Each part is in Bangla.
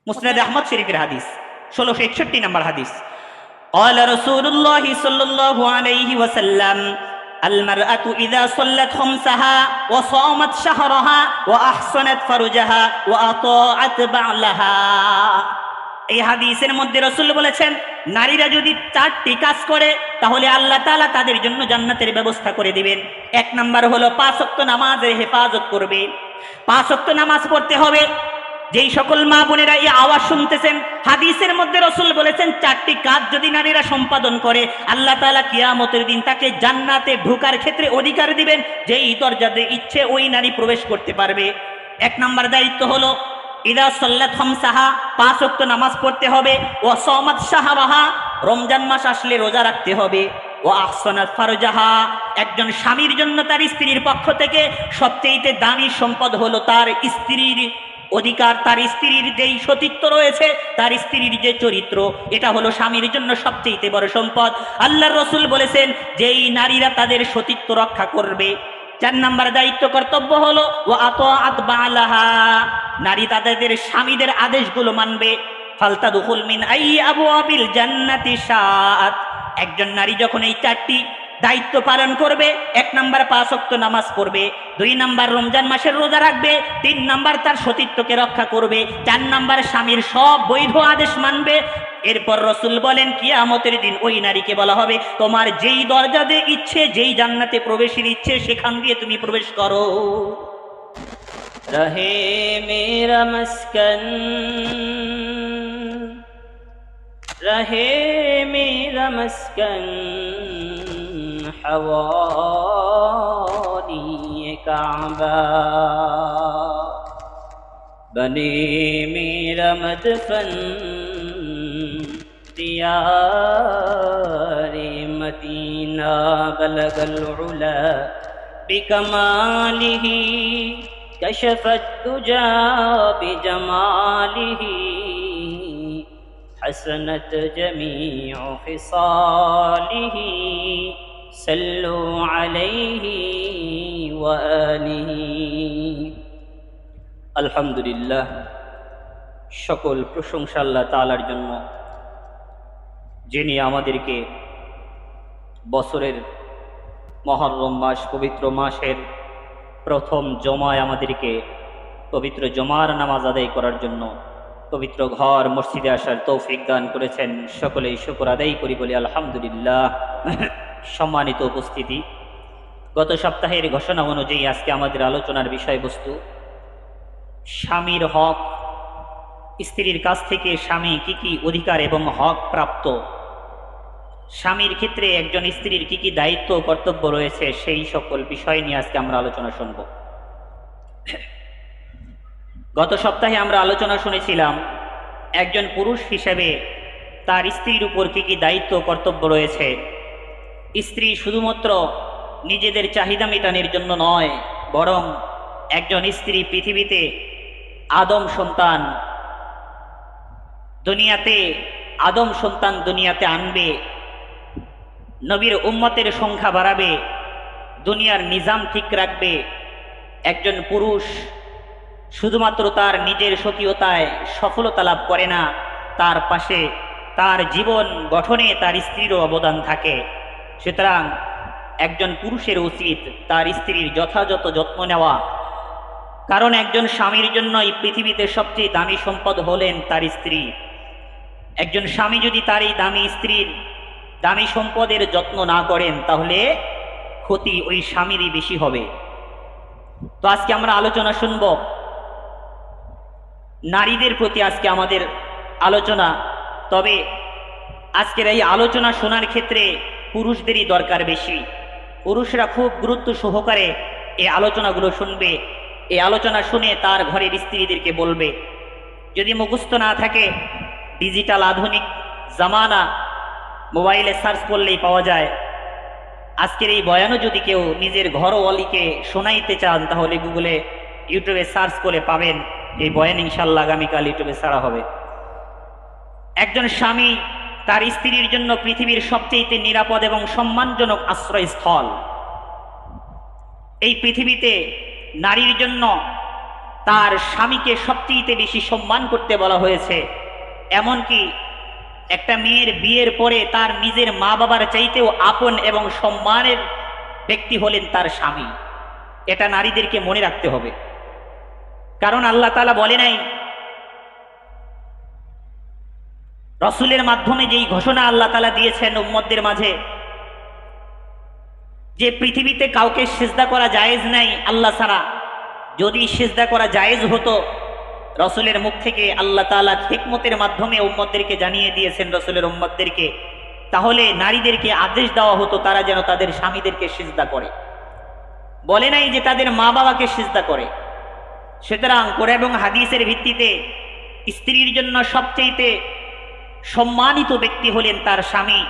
মুসনাদ আহমদ শরীফের হাদিস 1661 নম্বর হাদিস। قال رسول الله صلى الله عليه وسلم المرأة إذا صلت خمسها وصامت شهرها وأحصنت فرجها وأطاعت بعلها। এই হাদিসের মধ্যে রাসূল বলেছেন, নারীরা যদি 4টি কাজ করে তাহলে আল্লাহ তাআলা তাদের জন্য জান্নাতের ব্যবস্থা করে দিবেন। 1 নাম্বার হলো 5 ওয়াক্ত নামাজের হেফাজত করবে। 5 ওয়াক্ত নামাজ পড়তে হবে। যেই সকল মা বোনেরা এই আওয়াজ শুনতেছেন, হাদিসের মধ্যে রাসূল বলেছেন 4টি কাজ যদি নারীরা সম্পাদন করে আল্লাহ তাআলা কিয়ামতের দিন তাকে জান্নাতে ঢোকার ক্ষেত্রে অধিকার দিবেন, যেই দরজাতে ইচ্ছে ওই নারী প্রবেশ করতে পারবে। 1 নাম্বার দায়িত্ব হলো ইদা সাল্লাত খামসাহা, 5 ওয়াক্ত নামাজ পড়তে হবে। ওয়া সামাত শাহরাহা, রমজান মাস আসলে রোজা রাখতে হবে। ওয়া আহসানাত ফারজাহা, একজন স্বামীর জন্য তার স্ত্রীর পক্ষ থেকে সবচেয়ে দামি সম্পদ হলো তার স্ত্রীর অধিকার, তার স্ত্রীর যেই সতীত্ব রয়েছে, তার স্ত্রীর যে চরিত্র, এটা হলো স্বামীর জন্য সবচেয়ে বড় সম্পদ। আল্লাহর রাসূল বলেছেন যেই নারীরা তাদের সতীত্ব রক্ষা করবে। 4 নাম্বার দায়িত্ব কর্তব্য হলো ওয়া আতাআত বালাহা, নারী তাদের স্বামীদের আদেশগুলো মানবে। ফালতাদখুল মিন আইয়ি আবওয়াবিল জান্নাতি শাআত, একজন নারী যখন এই 4টি দায়িত্ব পালন করবে, 1 নাম্বার 5 ওয়াক্ত নামাজ পড়বে, 2 নাম্বার রমজান মাসের রোজা রাখবে, 3 নাম্বার তার সতীত্বকে রক্ষা করবে, 4 নাম্বার স্বামীর সব বৈধ আদেশ মানবে। এরপর রাসূল বলেন কিয়ামতের দিন ওই নারীকে বলা হবে তোমার যেই দরজা দিয়ে ইচ্ছে, যেই জান্নাতে প্রবেশের ইচ্ছে সেখান দিয়ে তুমি প্রবেশ করো। রহে মেরা মস্কন, রহে মেরা মস্কন हवानी काबा, बने मेरा मदफन दियारे मदीना, बलगल उला बिकमालिही कशफत तुजा बिजमालिही, हसनत जमीउ खिसालिही सल्लु अलैहि व आलिहि। আলহামদুলিল্লাহ, সকল প্রশংসা আল্লাহ তাআলার জন্য, যিনি আমাদেরকে বছরের মুহররম মাস, পবিত্র মাসের প্রথম জমায় আমাদেরকে পবিত্র জমার নামাজ আদায় করার জন্য পবিত্র ঘর মসজিদে আসার তৌফিক দান করেছেন। সকলেই শুকর আদায় করি, বলি আলহামদুলিল্লাহ। সম্মানিত উপস্থিতি, গত সপ্তাহের ঘোষণা অনুযায়ী আজকে আমাদের আলোচনার বিষয়বস্তু স্বামীর হক, স্ত্রীর কাছ থেকে স্বামী কি কি অধিকার এবং হক প্রাপ্ত, স্বামীর ক্ষেত্রে একজন স্ত্রীর কি কি দায়িত্ব কর্তব্য রয়েছে, সেই সকল বিষয় নিয়ে আজকে আমরা আলোচনা শুনব। গত সপ্তাহে আমরা আলোচনা শুনেছিলাম একজন পুরুষ হিসেবে তার স্ত্রীর উপর কি কি দায়িত্ব কর্তব্য রয়েছে। স্ত্রী শুধুমাত্র নিজেদের চাহিদা মেটানোর জন্য নয়, বরং একজন স্ত্রী পৃথিবীতে আদম সন্তান দুনিয়াতে আনবে, নবীর উম্মতের সংখ্যা বাড়াবে, দুনিয়ার নিজাম ঠিক রাখবে। একজন পুরুষ শুধুমাত্র তার নিজের স্বকীয়তায় সফলতা লাভ করে না, তার পাশে তার জীবন গঠনে তার স্ত্রীরও অবদান থাকে। সুতরাং একজন পুরুষের উচিত তার স্ত্রীর যথাযথ যত্ন নেওয়া, কারণ একজন স্বামীর জন্য এই পৃথিবীতে সবচেয়ে দামি সম্পদ হলেন তার স্ত্রী। একজন স্বামী যদি তার এই দামি স্ত্রীর দামি সম্পদের যত্ন না করেন তাহলে ক্ষতি ওই স্বামীরই বেশি হবে। তো আজকে আমরা আলোচনা শুনব নারীদের প্রতি, আজকে আমাদের আলোচনা। তবে আজকের এই আলোচনা শোনার ক্ষেত্রে পুরুষদেরই দরকার বেশি। পুরুষরা খুব গুরুত্ব সহকারে এই আলোচনাগুলো শুনবে, এই আলোচনা শুনে তার ঘরের স্ত্রীদেরকে বলবে। যদি মুখস্থ না থাকে, ডিজিটাল আধুনিক জামানা, মোবাইলে সার্চ করলেই পাওয়া যায়। আজকের এই বয়ানও যদি কেউ নিজের ঘরওয়ালিকে শোনাইতে চান তাহলে গুগলে, ইউটিউবে সার্চ করে পাবেন। এই বয়ান ইনশাআল্লাহ আগামীকাল ইউটিউবে ছাড়া হবে। একজন স্বামী তার স্ত্রীর জন্য পৃথিবীর সবচেয়ে নিরাপদ এবং সম্মানজনক আশ্রয়স্থল। এই পৃথিবীতে নারীর জন্য তার স্বামীকে সবচেয়ে বেশি সম্মান করতে বলা হয়েছে। এমনকি একটা মেয়ের বিয়ের পরে তার নিজের মা বাবার চাইতেও আপন এবং সম্মানের ব্যক্তি হলেন তার স্বামী। এটা নারীদেরকে মনে রাখতে হবে। কারণ আল্লাহ তাআলা বলে নাই, রসুলের মাধ্যমে যেই ঘোষণা আল্লাহ তাআলা দিয়েছেন উম্মতদের মাঝে, যে পৃথিবীতে কাউকে সিজদা করা জায়েজ নাই আল্লাহ ছাড়া। যদি সিজদা করা জায়েজ হতো, রসুলের মুখ থেকে আল্লাহ তাআলা হিকমতের মাধ্যমে উম্মতদেরকে জানিয়ে দিয়েছেন রসুলের উম্মতদেরকে, তাহলে নারীদেরকে আদেশ দেওয়া হতো তারা যেন তাদের স্বামীদেরকে সিজদা করে। বলে নাই যে তাদের মা বাবাকে সিজদা করে। সুতরাং কোরআন এবং হাদিসের ভিত্তিতে স্ত্রীর জন্য সবচেয়ে সম্মানিত ব্যক্তি হলেন তার স্বামী।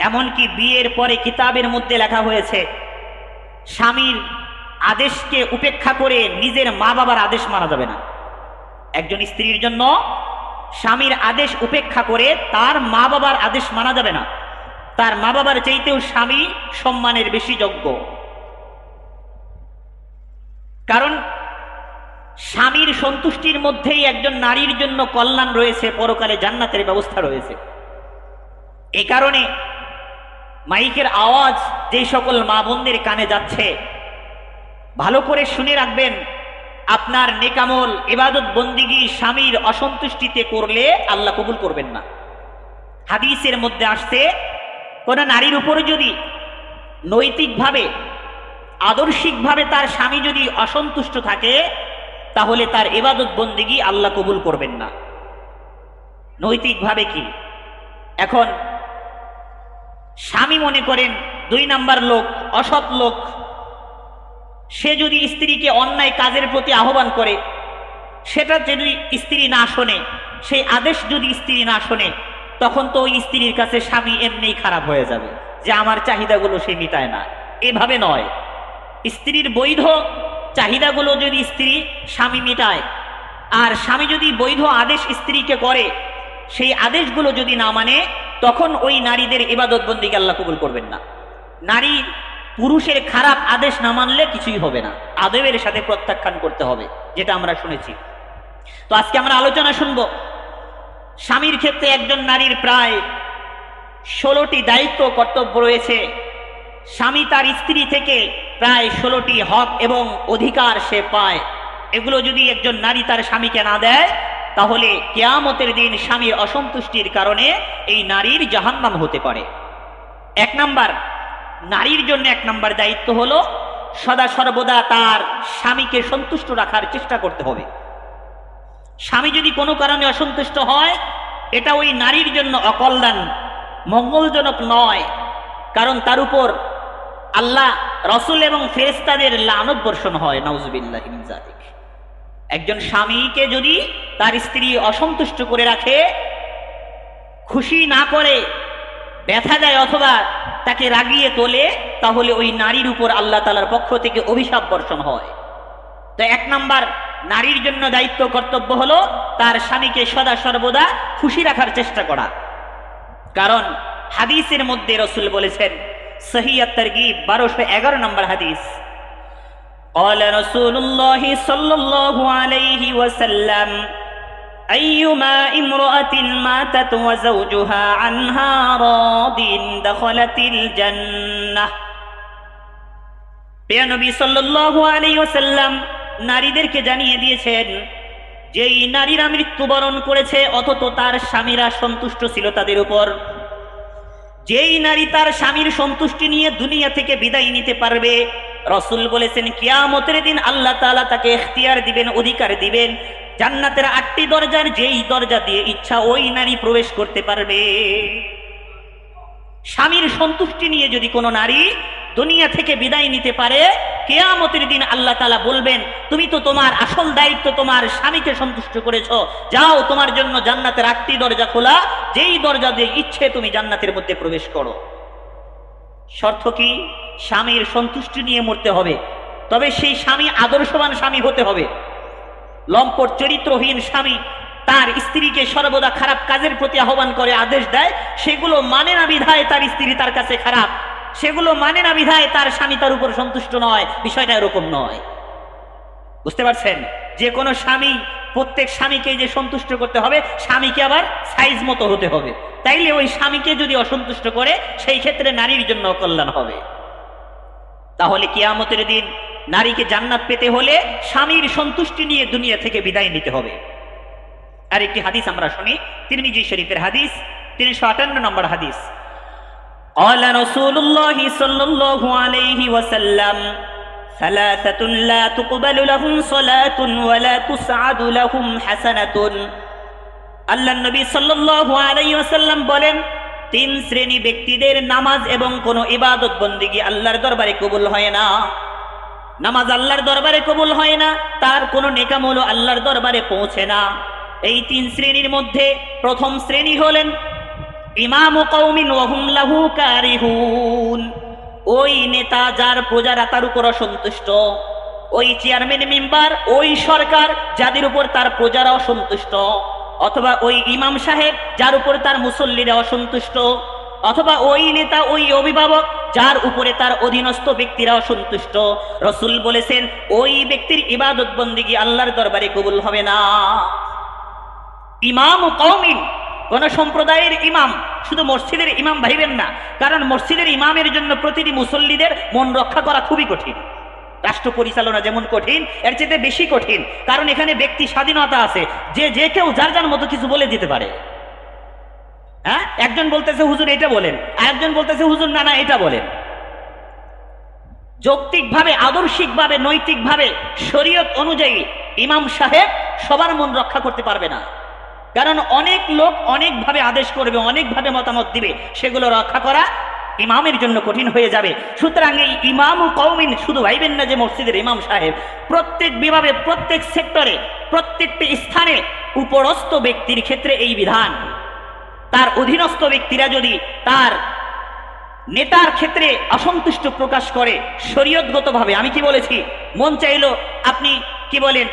এমনকি বিয়ের পরে কিতাবের মধ্যে লেখা হয়েছে, স্বামীর আদেশকে উপেক্ষা করে নিজের মা বাবার আদেশ মানা যাবে না। একজন স্ত্রীর জন্য স্বামীর আদেশ উপেক্ষা করে তার মা বাবার আদেশ মানা যাবে না। তার মা বাবার চাইতেও স্বামী সম্মানের বেশি যোগ্য। কারণ স্বামীর সন্তুষ্টির মধ্যেই একজন নারীর জন্য কল্যাণ রয়েছে, পরকালে জান্নাতের ব্যবস্থা রয়েছে। এই কারণে মাইকের আওয়াজ যে সকল মা বোনদের কানে যাচ্ছে, ভালো করে শুনে রাখবেন, আপনার নেকামল ইবাদত বন্দিগি স্বামীর অসন্তুষ্টিতে করলে আল্লাহ কবুল করবেন না। হাদিসের মধ্যে আসছে, কোন নারীর উপরে যদি নৈতিকভাবে আদর্শিকভাবে তার স্বামী যদি অসন্তুষ্ট থাকে, তাহলে তার ইবাদত বন্দিগি আল্লাহ কবুল করবেন না। নৈতিকভাবে কি? এখন স্বামী মনে করেন 2 নাম্বার লোক, অসৎ লোক, সে যদি স্ত্রীকে অন্যায় কাজের প্রতি আহ্বান করে, সেটা যদি স্ত্রী না শোনে, সেই আদেশ যদি স্ত্রী না শোনে, তখন তো ওই স্ত্রীর কাছে স্বামী এমনিই খারাপ হয়ে যাবে যে আমার চাহিদাগুলো সে মিটায় না। এভাবে নয়, স্ত্রীর বৈধ চাহিদাগুলো যদি স্ত্রী স্বামী মিটায়, আর স্বামী যদি বৈধ আদেশ স্ত্রীকে করে, সেই আদেশগুলো যদি না মানে, তখন ওই নারীদের ইবাদত বন্দিকে আল্লাহ কবুল করবেন না। নারী পুরুষের খারাপ আদেশ না মানলে কিছুই হবে না, আদবের সাথে প্রত্যাখ্যান করতে হবে, যেটা আমরা শুনেছি। তো আজকে আমরা আলোচনা শুনব, স্বামীর ক্ষেত্রে একজন নারীর প্রায় 16টি দায়িত্ব কর্তব্য রয়েছে। স্বামী তার স্ত্রী থেকে প্রায় 16টি হক এবং অধিকার সে পায়। এগুলো যদি একজন নারী তার স্বামীকে না দেয়, তাহলে কিয়ামতের দিন স্বামীর অসন্তুষ্টির কারণে এই নারীর জাহান্নাম হতে পারে। 1 নাম্বার, নারীর জন্য 1 নাম্বার দায়িত্ব হলো সদা সর্বদা তার স্বামীকে সন্তুষ্ট রাখার চেষ্টা করতে হবে। স্বামী যদি কোনো কারণে অসন্তুষ্ট হয়, এটা ওই নারীর জন্য অকল্যাণ, মঙ্গলজনক নয়। কারণ তার উপর আল্লাহ, রসুল এবং ফেরেশতাদের লানত বর্ষণ হয়, নাউজুবিল্লাহি মিন যালিক। একজন স্বামীকে যদি তার স্ত্রী অসন্তুষ্ট করে রাখে, খুশি না করে, ব্যথা দেয় অথবা তাকে রাগিয়ে তোলে, তাহলে ওই নারীর উপর আল্লাহ তাআলার পক্ষ থেকে অভিশাপ বর্ষণ হয়। তো 1 নাম্বার নারীর জন্য দায়িত্ব কর্তব্য হলো তার স্বামীকে সদা সর্বদা খুশি রাখার চেষ্টা করা। কারণ হাদিসের মধ্যে রসুল বলেছেন, সহিহ আত-তারগীব 1211 নম্বর হাদিস, قال رسول الله صلى الله عليه وسلم أيما امرأة ماتت وزوجها عنها راض دخلت الجنة। প্রিয় নবী সাল্লাল্লাহু আলাইহি ওয়াসাল্লাম নারীদেরকে জানিয়ে দিয়েছেন, যেই নারীরা মৃত্যুবরণ করেছে অথচ তার স্বামীরা সন্তুষ্ট ছিল তাদের উপর, যেই নারী তার স্বামীর সন্তুষ্টি নিয়ে দুনিয়া থেকে বিদায় নিতে পারবে, রসুল বলেছেন কিয়ামতের দিন আল্লাহ তাআলা তাকে ইখতিয়ার দিবেন, অধিকার দিবেন, জান্নাতের 8টি দরজার যেই দরজা দিয়ে ইচ্ছা ওই নারী প্রবেশ করতে পারবে। স্বামীর সন্তুষ্টি নিয়ে যদি কোনো নারী দুনিয়া থেকে বিদায় নিতে পারে, কিয়ামতের দিন আল্লাহ তাআলা বলবেন, তুমি তো তোমার আসল দায়িত্ব তোমার স্বামীকে সন্তুষ্ট করেছো, যাও তোমার জন্য জান্নাতের 8টি দরজা খোলা, যেই দরজা দিয়ে ইচ্ছে তুমি জান্নাতের মধ্যে প্রবেশ করো। শর্ত কি? স্বামীর সন্তুষ্টি নিয়ে মরতে হবে, তবে সেই স্বামী আদর্শবান স্বামী হতে হবে। লম্পট চরিত্রহীন স্বামী তার স্ত্রীকে সর্বদা খারাপ কাজের প্রতি আহ্বান করে, আদেশ দেয়, সেগুলো মানে না বিধায় তার স্ত্রী তার কাছে খারাপ, সেগুলো মানে না বিধায় তার স্বামী তার উপর সন্তুষ্ট নয়, বিষয়টা এরকম নয়। বুঝতে পারছেন? যে কোনো স্বামী প্রত্যেক স্বামীকে যে সন্তুষ্ট করতে হবে, স্বামীকে আবার সাইজ মতো হতে হবে। তাইলে ওই স্বামীকে যদি অসন্তুষ্ট করে, সেই ক্ষেত্রে নারীর জন্য কল্যাণ হবে। তাহলে কিয়ামতের দিন নারীকে জান্নাত পেতে হলে স্বামীর সন্তুষ্টি নিয়ে দুনিয়া থেকে বিদায় নিতে হবে। আর একটি হাদিস আমরা শুনি, তিরমিজি শরীফের হাদিস, 358 নম্বর হাদিস। قال رسول الله صلى الله عليه وسلم ثلاثة لا تقبل لهم صلاة ولا تسعد لهم حسنة। আল্লাহ নবী সাল্লাল্লাহু আলাইহি ওয়াসাল্লাম বলেন, তিন শ্রেণী ব্যক্তিদের নামাজ এবং কোনো ইবাদত বন্দেগী আল্লাহর দরবারে কবুল হয় না। নামাজ আল্লাহর দরবারে কবুল হয় না, তার কোনো নেকামলও আল্লাহর দরবারে পৌঁছে না। এই তিন শ্রেণীর মধ্যে প্রথম শ্রেণী হলেন ইমামু কওমিন ওয়া হুম লাহু কারিহুন। ওই নেতা যার প্রজারা তার উপর অসন্তুষ্ট, ওই চেয়ারম্যান মেম্বার, ওই সরকার যাদের উপর তার প্রজারা অসন্তুষ্ট, অথবা ওই ইমাম সাহেব যার উপর তার মুসল্লিরা অসন্তুষ্ট, অথবা ওই নেতা, ওই অভিভাবক যার উপরে তার অধীনস্থ ব্যক্তিরা অসন্তুষ্ট, রাসূল বলেছেন ওই ব্যক্তির ইবাদত বন্দেগী আল্লাহর দরবারে কবুল হবে না। ইমাম কওমিন, কোন সম্প্রদায়ের ইমাম, শুধু মসজিদের ইমাম ভাইবেন না, কারণ মসজিদের ইমামের জন্য প্রতিটি মুসল্লিদের মন রক্ষা করা খুবই কঠিন। রাষ্ট্র পরিচালনা যেমন কঠিন, এর চেয়ে বেশি কঠিন, কারণ এখানে ব্যক্তি স্বাধীনতা আছে, যে কেউ যার যার মতো কিছু বলে দিতে পারে। হ্যাঁ, একজন বলতেছে হুজুর এটা বলেন, আরেকজন বলতেছে হুজুর না এটা বলেন। যৌক্তিকভাবে, আদর্শিকভাবে, নৈতিকভাবে, শরীয়ত অনুযায়ী ইমাম সাহেব সবার মন রক্ষা করতে পারবে না, কারণ অনেক লোক অনেকভাবে আদেশ করবে, অনেকভাবে মতামত দিবে, সেগুলো রক্ষা করা ইমামের জন্য কঠিন হয়ে যাবে। সুতরাং এই ইমাম কওমিন শুধু ভাইবেন না যে মসজিদের ইমাম সাহেব, প্রত্যেক বিভাগে, প্রত্যেক সেক্টরে, প্রত্যেকটি স্থানে উপরস্থ ব্যক্তির ক্ষেত্রে এই বিধান। তার অধীনস্থ ব্যক্তিরা যদি তার নেতার ক্ষেত্রে অসন্তুষ্ট প্রকাশ করে শরীয়তগতভাবে, আমি কি বলেছি, মন চাইলো আপনি কি বলেন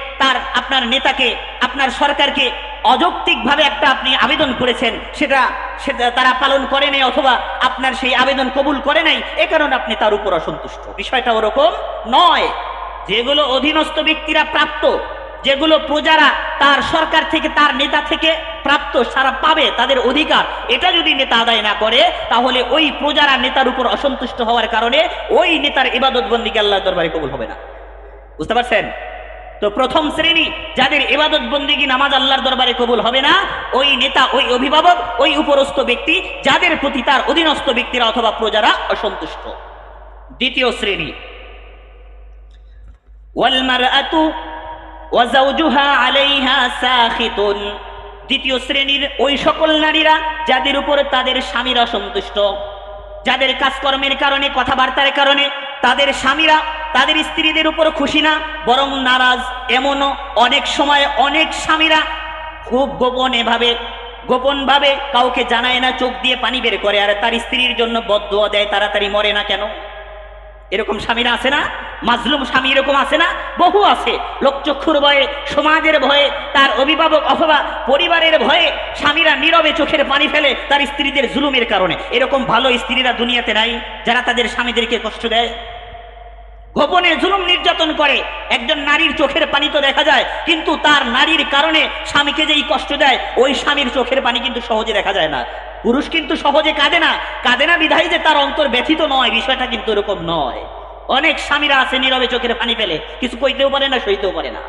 আপনার নেতাকে, আপনার সরকারকে অযৌক্তিকভাবে একটা আপনি আবেদন করেছেন, সেটা তারা পালন করে নাই, অথবা আপনার সেই আবেদন কবুল করে নাই, এ কারণে আপনি তার উপর অসন্তুষ্ট। বিষয়টা ওরকম নয়। যেগুলো অধীনস্থ ব্যক্তিরা প্রাপ্ত, যেগুলো প্রজারা তার সরকার থেকে, তার নেতা থেকে প্রাপ্ত, সারা পাবে তাদের অধিকার, এটা যদি নেতা আদায় না করে, তাহলে ওই প্রজারা নেতার উপর অসন্তুষ্ট হওয়ার কারণে ওই নেতার ইবাদত বন্দেগী আল্লাহর দরবারে কবুল হবে না। বুঝতে পারছেন? তো প্রথম শ্রেণী যাদের ইবাদত বন্দেগী, নামাজ আল্লাহর দরবারে কবুল হবে না, ওই নেতা, ওই অভিভাবক, ওই উপরস্থ ব্যক্তি যাদের প্রতি তার অধীনস্থ ব্যক্তিরা অথবা প্রজারা অসন্তুষ্ট। দ্বিতীয় শ্রেণী ওয়াল মারআতু ওয়া যাওজুহা আলাইহা সাখিতুন। দ্বিতীয় শ্রেণীর ওই সকল নারীরা যাদের উপর তাদের স্বামীরা অসন্তুষ্ট, যাদের কাজকর্মের কারণে, কথাবার্তার কারণে তাদের স্বামীরা তাদের স্ত্রীদের উপর খুশি না, বরং নারাজ। এমনও অনেক সময় অনেক স্বামীরা খুব গোপনভাবে কাউকে জানায় না, চোখ দিয়ে পানি বের করে, আর তার স্ত্রীর জন্য বদদুয়া দেয়, তাড়াতাড়ি মরে না কেন। এরকম স্বামীরা আছে না? মাজলুম স্বামী এরকম আছে না? বহু আছে। লোকচক্ষুর ভয়ে, সমাজের ভয়ে, তার অভিভাবক অথবা পরিবারের ভয়ে স্বামীরা নীরবে চোখের পানি ফেলে তার স্ত্রীদের জুলুমের কারণে। এরকম ভালো স্ত্রীরা দুনিয়াতে নাই যারা তাদের স্বামীদেরকে কষ্ট দেয়, গোপনে জুলুম নির্যাতন করে। একজন নারীর চোখের পানি তো দেখা যায়, কিন্তু তার নারীর কারণে স্বামীকে যেই কষ্ট দেয়, ওই স্বামীর চোখের পানি কিন্তু সহজে দেখা যায় না। পুরুষ কিন্তু সহজে কাঁদে না বিধায় যে তার অন্তর ব্যথিত নয়, বিষয়টা কিন্তু এরকম নয়। অনেক স্বামীরা আছে নীরবে চোখের পানি ফেলে, কিছু কইতেও পারে না, সইতেও পারে না।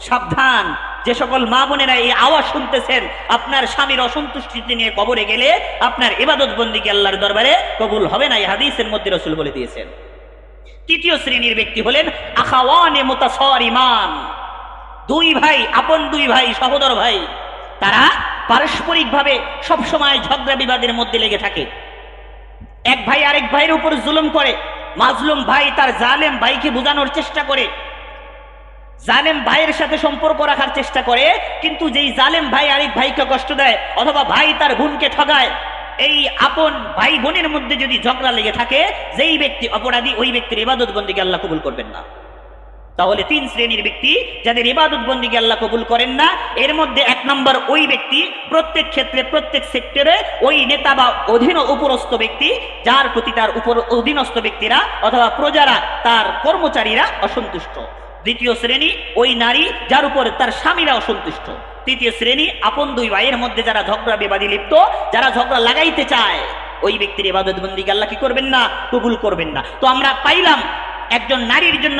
সাবধান, যে সকল মা বোনেরা এই আওয়াজ শুনতেছেন, আপনার স্বামীর অসন্তুষ্টি নিয়ে কবরে গেলে আপনার ইবাদত বন্দেগী আল্লাহর দরবারে কবুল হবে না, এই হাদিসের মধ্যে রাসূল বলে দিয়েছেন। তৃতীয় শ্রেণীর ব্যক্তি হলেন আখাওয়ানে মুতাসারিমান। দুই ভাই, আপন দুই ভাই, সহোদর ভাই, তারা পারস্পরিকভাবে সবসময় ঝগড়া বিবাদের মধ্যে লেগে থাকে। এক ভাই আরেক ভাইয়ের উপর জুলুম করে, মাজলুম ভাই তার জালেম ভাইকে বোঝানোর চেষ্টা করে, জালেম ভাইয়ের সাথে সম্পর্ক রাখার চেষ্টা করে, কিন্তু যেই জালেম ভাই আরেক ভাইকে কষ্ট দেয়, অথবা ভাই তার বোনকে ঠগায়, এই আপন ভাই বোনের মধ্যে যদি ঝগড়া লেগে থাকে, যেই ব্যক্তি অপরাধী, ওই ব্যক্তির ইবাদত বন্দেগী আল্লাহ কবুল করবেন না। তাহলে তিন শ্রেণীর ব্যক্তি যাদের ইবাদত বন্দেগী আল্লাহ কবুল করেন না। এর মধ্যে এক নম্বর ওই ব্যক্তি, প্রত্যেক ক্ষেত্রে, প্রত্যেক সেক্টরে ওই নেতা বা উপরস্থ ব্যক্তি যার প্রতি তার উপর অধীনস্থ ব্যক্তিরা অথবা প্রজারা, তার কর্মচারীরা অসন্তুষ্ট। দ্বিতীয় শ্রেণী ওই নারী যার উপর তার স্বামীরা অসন্তুষ্ট। তৃতীয় শ্রেণী আপন দুই ভাইয়ের মধ্যে যারা ঝগড়া বিবাদী লিপ্ত, যারা ঝগড়া লাগাইতে চায়, ওই ব্যক্তির ইবাদত বন্দিকে আল্লাহ কি করবেন না? কবুল করবেন না। তো আমরা পাইলাম একজন নারীর জন্য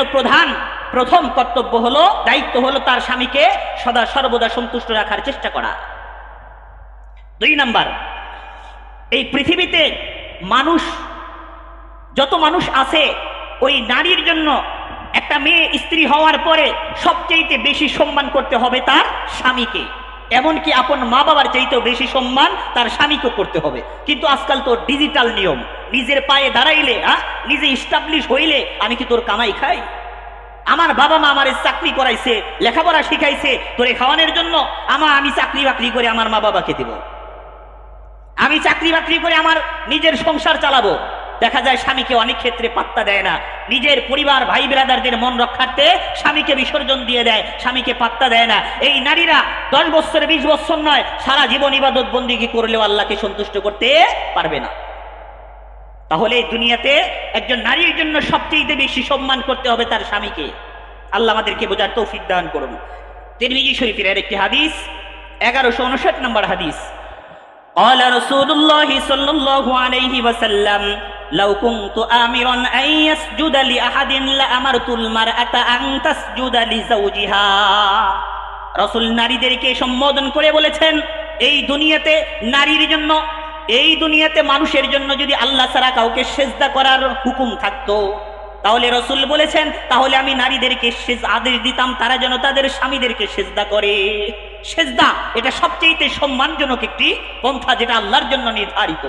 প্রথম কর্তব্য হলো, দায়িত্ব হলো তার স্বামীকে সদা সর্বদা সন্তুষ্ট রাখার চেষ্টা করা। 2 নাম্বার, এই পৃথিবীতে যত মানুষ আছে, ওই নারীর জন্য একটা মেয়ে স্ত্রী হওয়ার পরে সবচেয়ে বেশি সম্মান করতে হবে তার স্বামীকে। এমনকি আপন মা বাবার চাইতেও বেশি সম্মান তার স্বামীকে করতে হবে। কিন্তু আজকাল তো ডিজিটাল নিয়ম, নিজের পায়ে দাঁড়াইলে, নিজে ইস্টাবলিশ হইলে আমি কি তোর কামাই খাই? আমার বাবা মা আমার চাকরি করাইছে, লেখাপড়া শিখাইছে তোরে খাওয়ানোর জন্য, আমি চাকরি বাকরি করে আমার মা বাবাকে দেব, আমি চাকরি বাকরি করে আমার নিজের সংসার চালাবো। দেখা যায় স্বামীকে অনেক ক্ষেত্রে পাত্তা দেয় না, নিজের পরিবার ভাই ব্রাদারদের মন রক্ষার্থে স্বামীকে বিসর্জন দিয়ে দেয়, স্বামীকে পাত্তা দেয় না। এই নারীরা 10 বছর 20 বছর নয়, সারা জীবন ইবাদত বন্দিগি করলেও আল্লাহকে সন্তুষ্ট করতে পারবে না। তাহলে দুনিয়াতে একজন নারীর জন্য সবচেয়ে বেশি সম্মান করতে হবে তার স্বামীকে। আল্লাহ আমাদেরকে বোঝার তৌফিক দান করুন। তিরমিজি শরীফের একটি হাদিস, 1159 নম্বর হাদিস, قال رسول الله صلى الله عليه وسلم لو كنت آمرا أن يسجد لأحد لأمرت المرأة أن تسجد لزوجها। রাসূল নারীদেরকে সম্বোধন করে বলেছেন, এই দুনিয়াতে নারীর জন্য, এই দুনিয়াতে মানুষের জন্য যদি আল্লাহ ছাড়া কাউকে সেজদা করার হুকুম থাকতো, তাহলে রাসূল বলেছেন তাহলে আমি নারীদেরকে আদেশ দিতাম তারা যেন তাদের স্বামীদেরকে সেজদা করে। সেজদা এটা সবচেয়ে সম্মানজনক একটি পন্থা, যেটা আল্লাহর জন্য নির্ধারিত।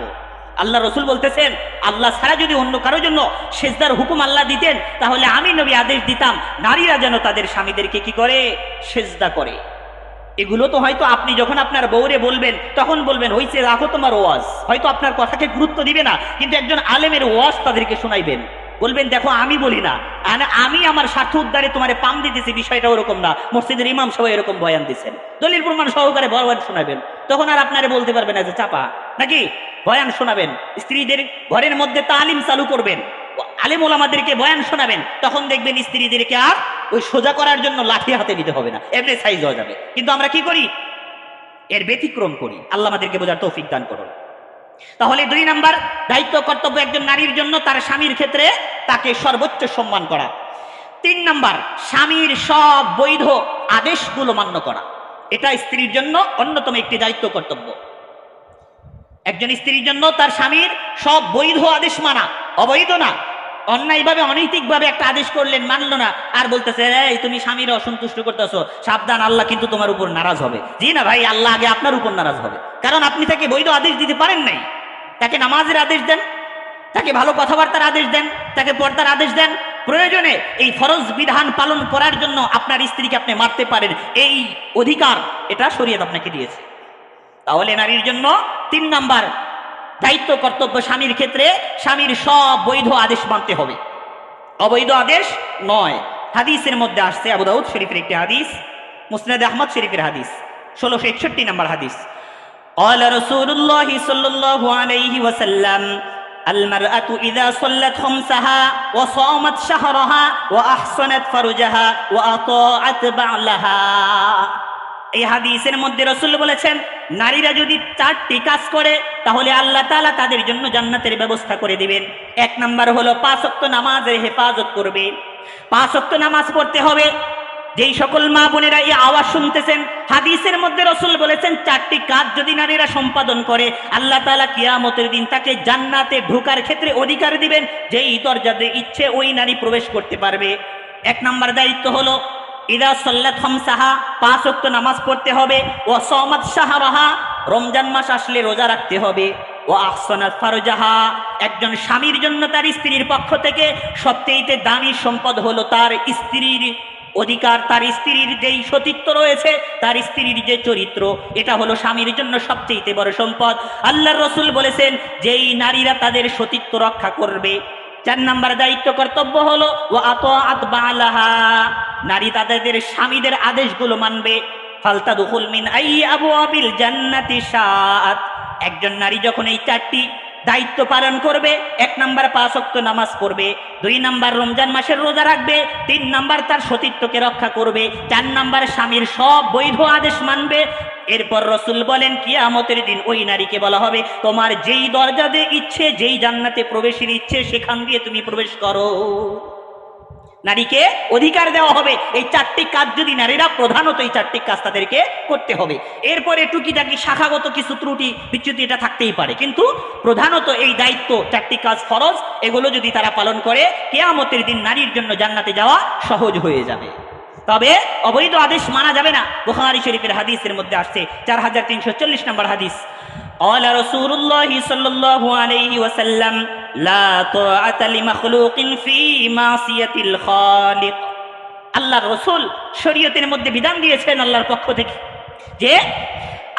আল্লাহ রাসূল বলতেছেন আল্লাহ ছাড়া যদি অন্য কারোর জন্য সেজদার হুকুম আল্লাহ দিতেন, তাহলে আমি নবী আদেশ দিতাম নারীরা যেন তাদের স্বামীদেরকে কি করে? সেজদা করে। এগুলো তো হয়তো আপনি যখন আপনার বউরে বলবেন তখন বলবেন হইছে রাখো তোমার ওয়াজ, হয়তো আপনার কথাকে গুরুত্ব দিবে না, কিন্তু একজন আলেমের ওয়াজ তাদেরকে শোনাইবেন, বলবেন দেখো আমি বলি না, আমি আমার স্বার্থ উদ্ধারে তোমারে পাম দিতেছি, বিষয়টা ওরকম না, মসজিদের ইমাম সবাই এরকম বয়ান দিচ্ছেন, দলিল প্রমাণ সহকারে বয়ান শোনাবেন, তখন আর আপনারে বলতে পারবেন না যে চাপা নাকি বয়ান শোনাবেন। স্ত্রীদের ঘরের মধ্যে তালিম চালু করবেন, আলেম ওলামাদেরকে বয়ান শোনাবেন, তখন দেখবেন স্ত্রীদেরকে আর ওই সোজা করার জন্য লাঠি হাতে নিতে হবে না, এমনি সাইজ হয়ে যাবে। কিন্তু আমরা কি করি? এর ব্যতিক্রম করি। আল্লাহ আমাদেরকে বোঝার তৌফিক দান করুন। তাহলে 2 নাম্বার দায়িত্ব কর্তব্য একজন নারীর জন্য তার স্বামীর ক্ষেত্রে তাকে সর্বোচ্চ সম্মান করা। 3 নাম্বার, স্বামীর সব বৈধ আদেশগুলো মান্য করা। এটা স্ত্রীর জন্য অন্যতম একটি দায়িত্ব কর্তব্য। একজন স্ত্রীর জন্য তার স্বামীর সব বৈধ আদেশ মানা, অবৈধ না। অন্যায়ভাবে অনৈতিকভাবে একটা আদেশ করলেন, মানলো না, আর বলতেছে এই তুমি স্বামীর অসন্তুষ্ট করতেছো, সাবধান আল্লাহ কিন্তু তোমার উপর নারাজ হবে। জি না ভাই, আল্লাহ আগে আপনার উপর নারাজ হবে, কারণ আপনি তাকে বৈধ আদেশ দিতে পারেন নাই। তাকে নামাজের আদেশ দেন, তাকে ভালো কথাবার্তার আদেশ দেন, তাকে পর্দার আদেশ দেন, প্রয়োজনে এই ফরজ বিধান পালন করার জন্য আপনার স্ত্রীকে আপনি মারতে পারেন, এই অধিকার এটা শরীয়ত আপনাকে দিয়েছে। তাহলে নারীর জন্য 3 নাম্বার দায়িত্ব কর্তব্য স্বামীর ক্ষেত্রে স্বামীর সব বৈধ আদেশ মানতে হবে, অবৈধ আদেশ নয়। হাদিসের মধ্যে আসছে, আবু দাউদ শরীফের একটি হাদিস, মুসনাদ আহমদ শরীফের হাদিস, 1661 নম্বর হাদিস, قال رسول الله صلى الله عليه وسلم المرأة إذا صلت خمسها وصامت شهرها وأحصنت فرجها وأطاعت بعلها। এই হাদিসের মধ্যে রাসূল বলেছেন নারীরা যদি 4টি কাজ করে তাহলে আল্লাহ তাআলা তাদের জন্য জান্নাতের ব্যবস্থা করে দিবেন। 1 নাম্বার হলো 5 ওয়াক্ত নামাজের হেফাজত করবে। 5 ওয়াক্ত নামাজ পড়তে হবে। যেই সকল মা বোনেরা এই আওয়াজ শুনতেছেন, হাদিসের মধ্যে রাসূল বলেছেন 4টি কাজ যদি নারীরা সম্পাদন করে আল্লাহ তাআলা কিয়ামতের দিন তাকে জান্নাতে ঢোকার ক্ষেত্রে অধিকার দিবেন, যেই দরজা দিয়ে ইচ্ছে ওই নারী প্রবেশ করতে পারবে। 1 নাম্বার দায়িত্ব হলো ইদা সাল্লাত খামসাহা, 5 ওয়াক্ত নামাজ পড়তে হবে। ও সামাত শাহরাহা, রমজান মাস আসলে রোজা রাখতে হবে। ও আহসানাত ফারজাহা, একজন স্বামীর জন্য তার স্ত্রীর পক্ষ থেকে সবচেয়ে দামি সম্পদ হলো তার স্ত্রীর অধিকার, তার স্ত্রীর যেই সতীত্ব রয়েছে, তার স্ত্রীর যে চরিত্র, এটা হলো স্বামীর জন্য সবচেয়ে বড় সম্পদ। আল্লাহর রাসূল বলেছেন যেই নারীরা তাদের সতীত্ব রক্ষা করবে। 4 নাম্বার দায়িত্ব কর্তব্য হলো ওয়া আতাআত বালাহা, নারী তাদের স্বামীদের আদেশগুলো মানবে। ফালতাদখুল মিন আই আবওয়াবিল জান্নাতি শাআত, একজন নারী যখন এই 4টি দায়িত্ব পালন করবে। 1 নাম্বার 5 ওয়াক্ত নামাজ পড়বে, 2 নাম্বার রমজান মাসের রোজা রাখবে, 3 নাম্বার তার সতীত্বকে রক্ষা করবে, 4 নাম্বার স্বামীর সব বৈধ আদেশ মানবে। এরপর রাসূল বলেন কিয়ামতের দিন ওই নারীকে বলা হবে তোমার যেই দরজা দিয়ে ইচ্ছে, যেই জান্নাতে প্রবেশের ইচ্ছে সেখান দিয়ে তুমি প্রবেশ করো। নারীকে অধিকার দেওয়া হবে। এই 4টি কাজ যদি নারীরা, প্রধানত এই 4টি কাজ তাদেরকে করতে হবে। এরপরে টুকিটাকি শাখাগত কিছু ত্রুটি বিচ্যুতি এটা থাকতেই পারে, কিন্তু প্রধানত এই দায়িত্ব 4টি কাজ ফরজ, এগুলো যদি তারা পালন করে কিয়ামতের দিন নারীর জন্য জান্নাতে যাওয়া সহজ হয়ে যাবে। তবে অবৈধ আদেশ মানা যাবে না। বুখারী শরীফের হাদিসের মধ্যে আসছে 4340 নম্বর হাদিস, قال رسول الله صلى الله عليه وسلم لا طاعة لمخلوق في معصية الخالق। আল্লাহর রাসূল শরীয়তের মধ্যে বিধান দিয়েছেন আল্লাহর পক্ষ থেকে যে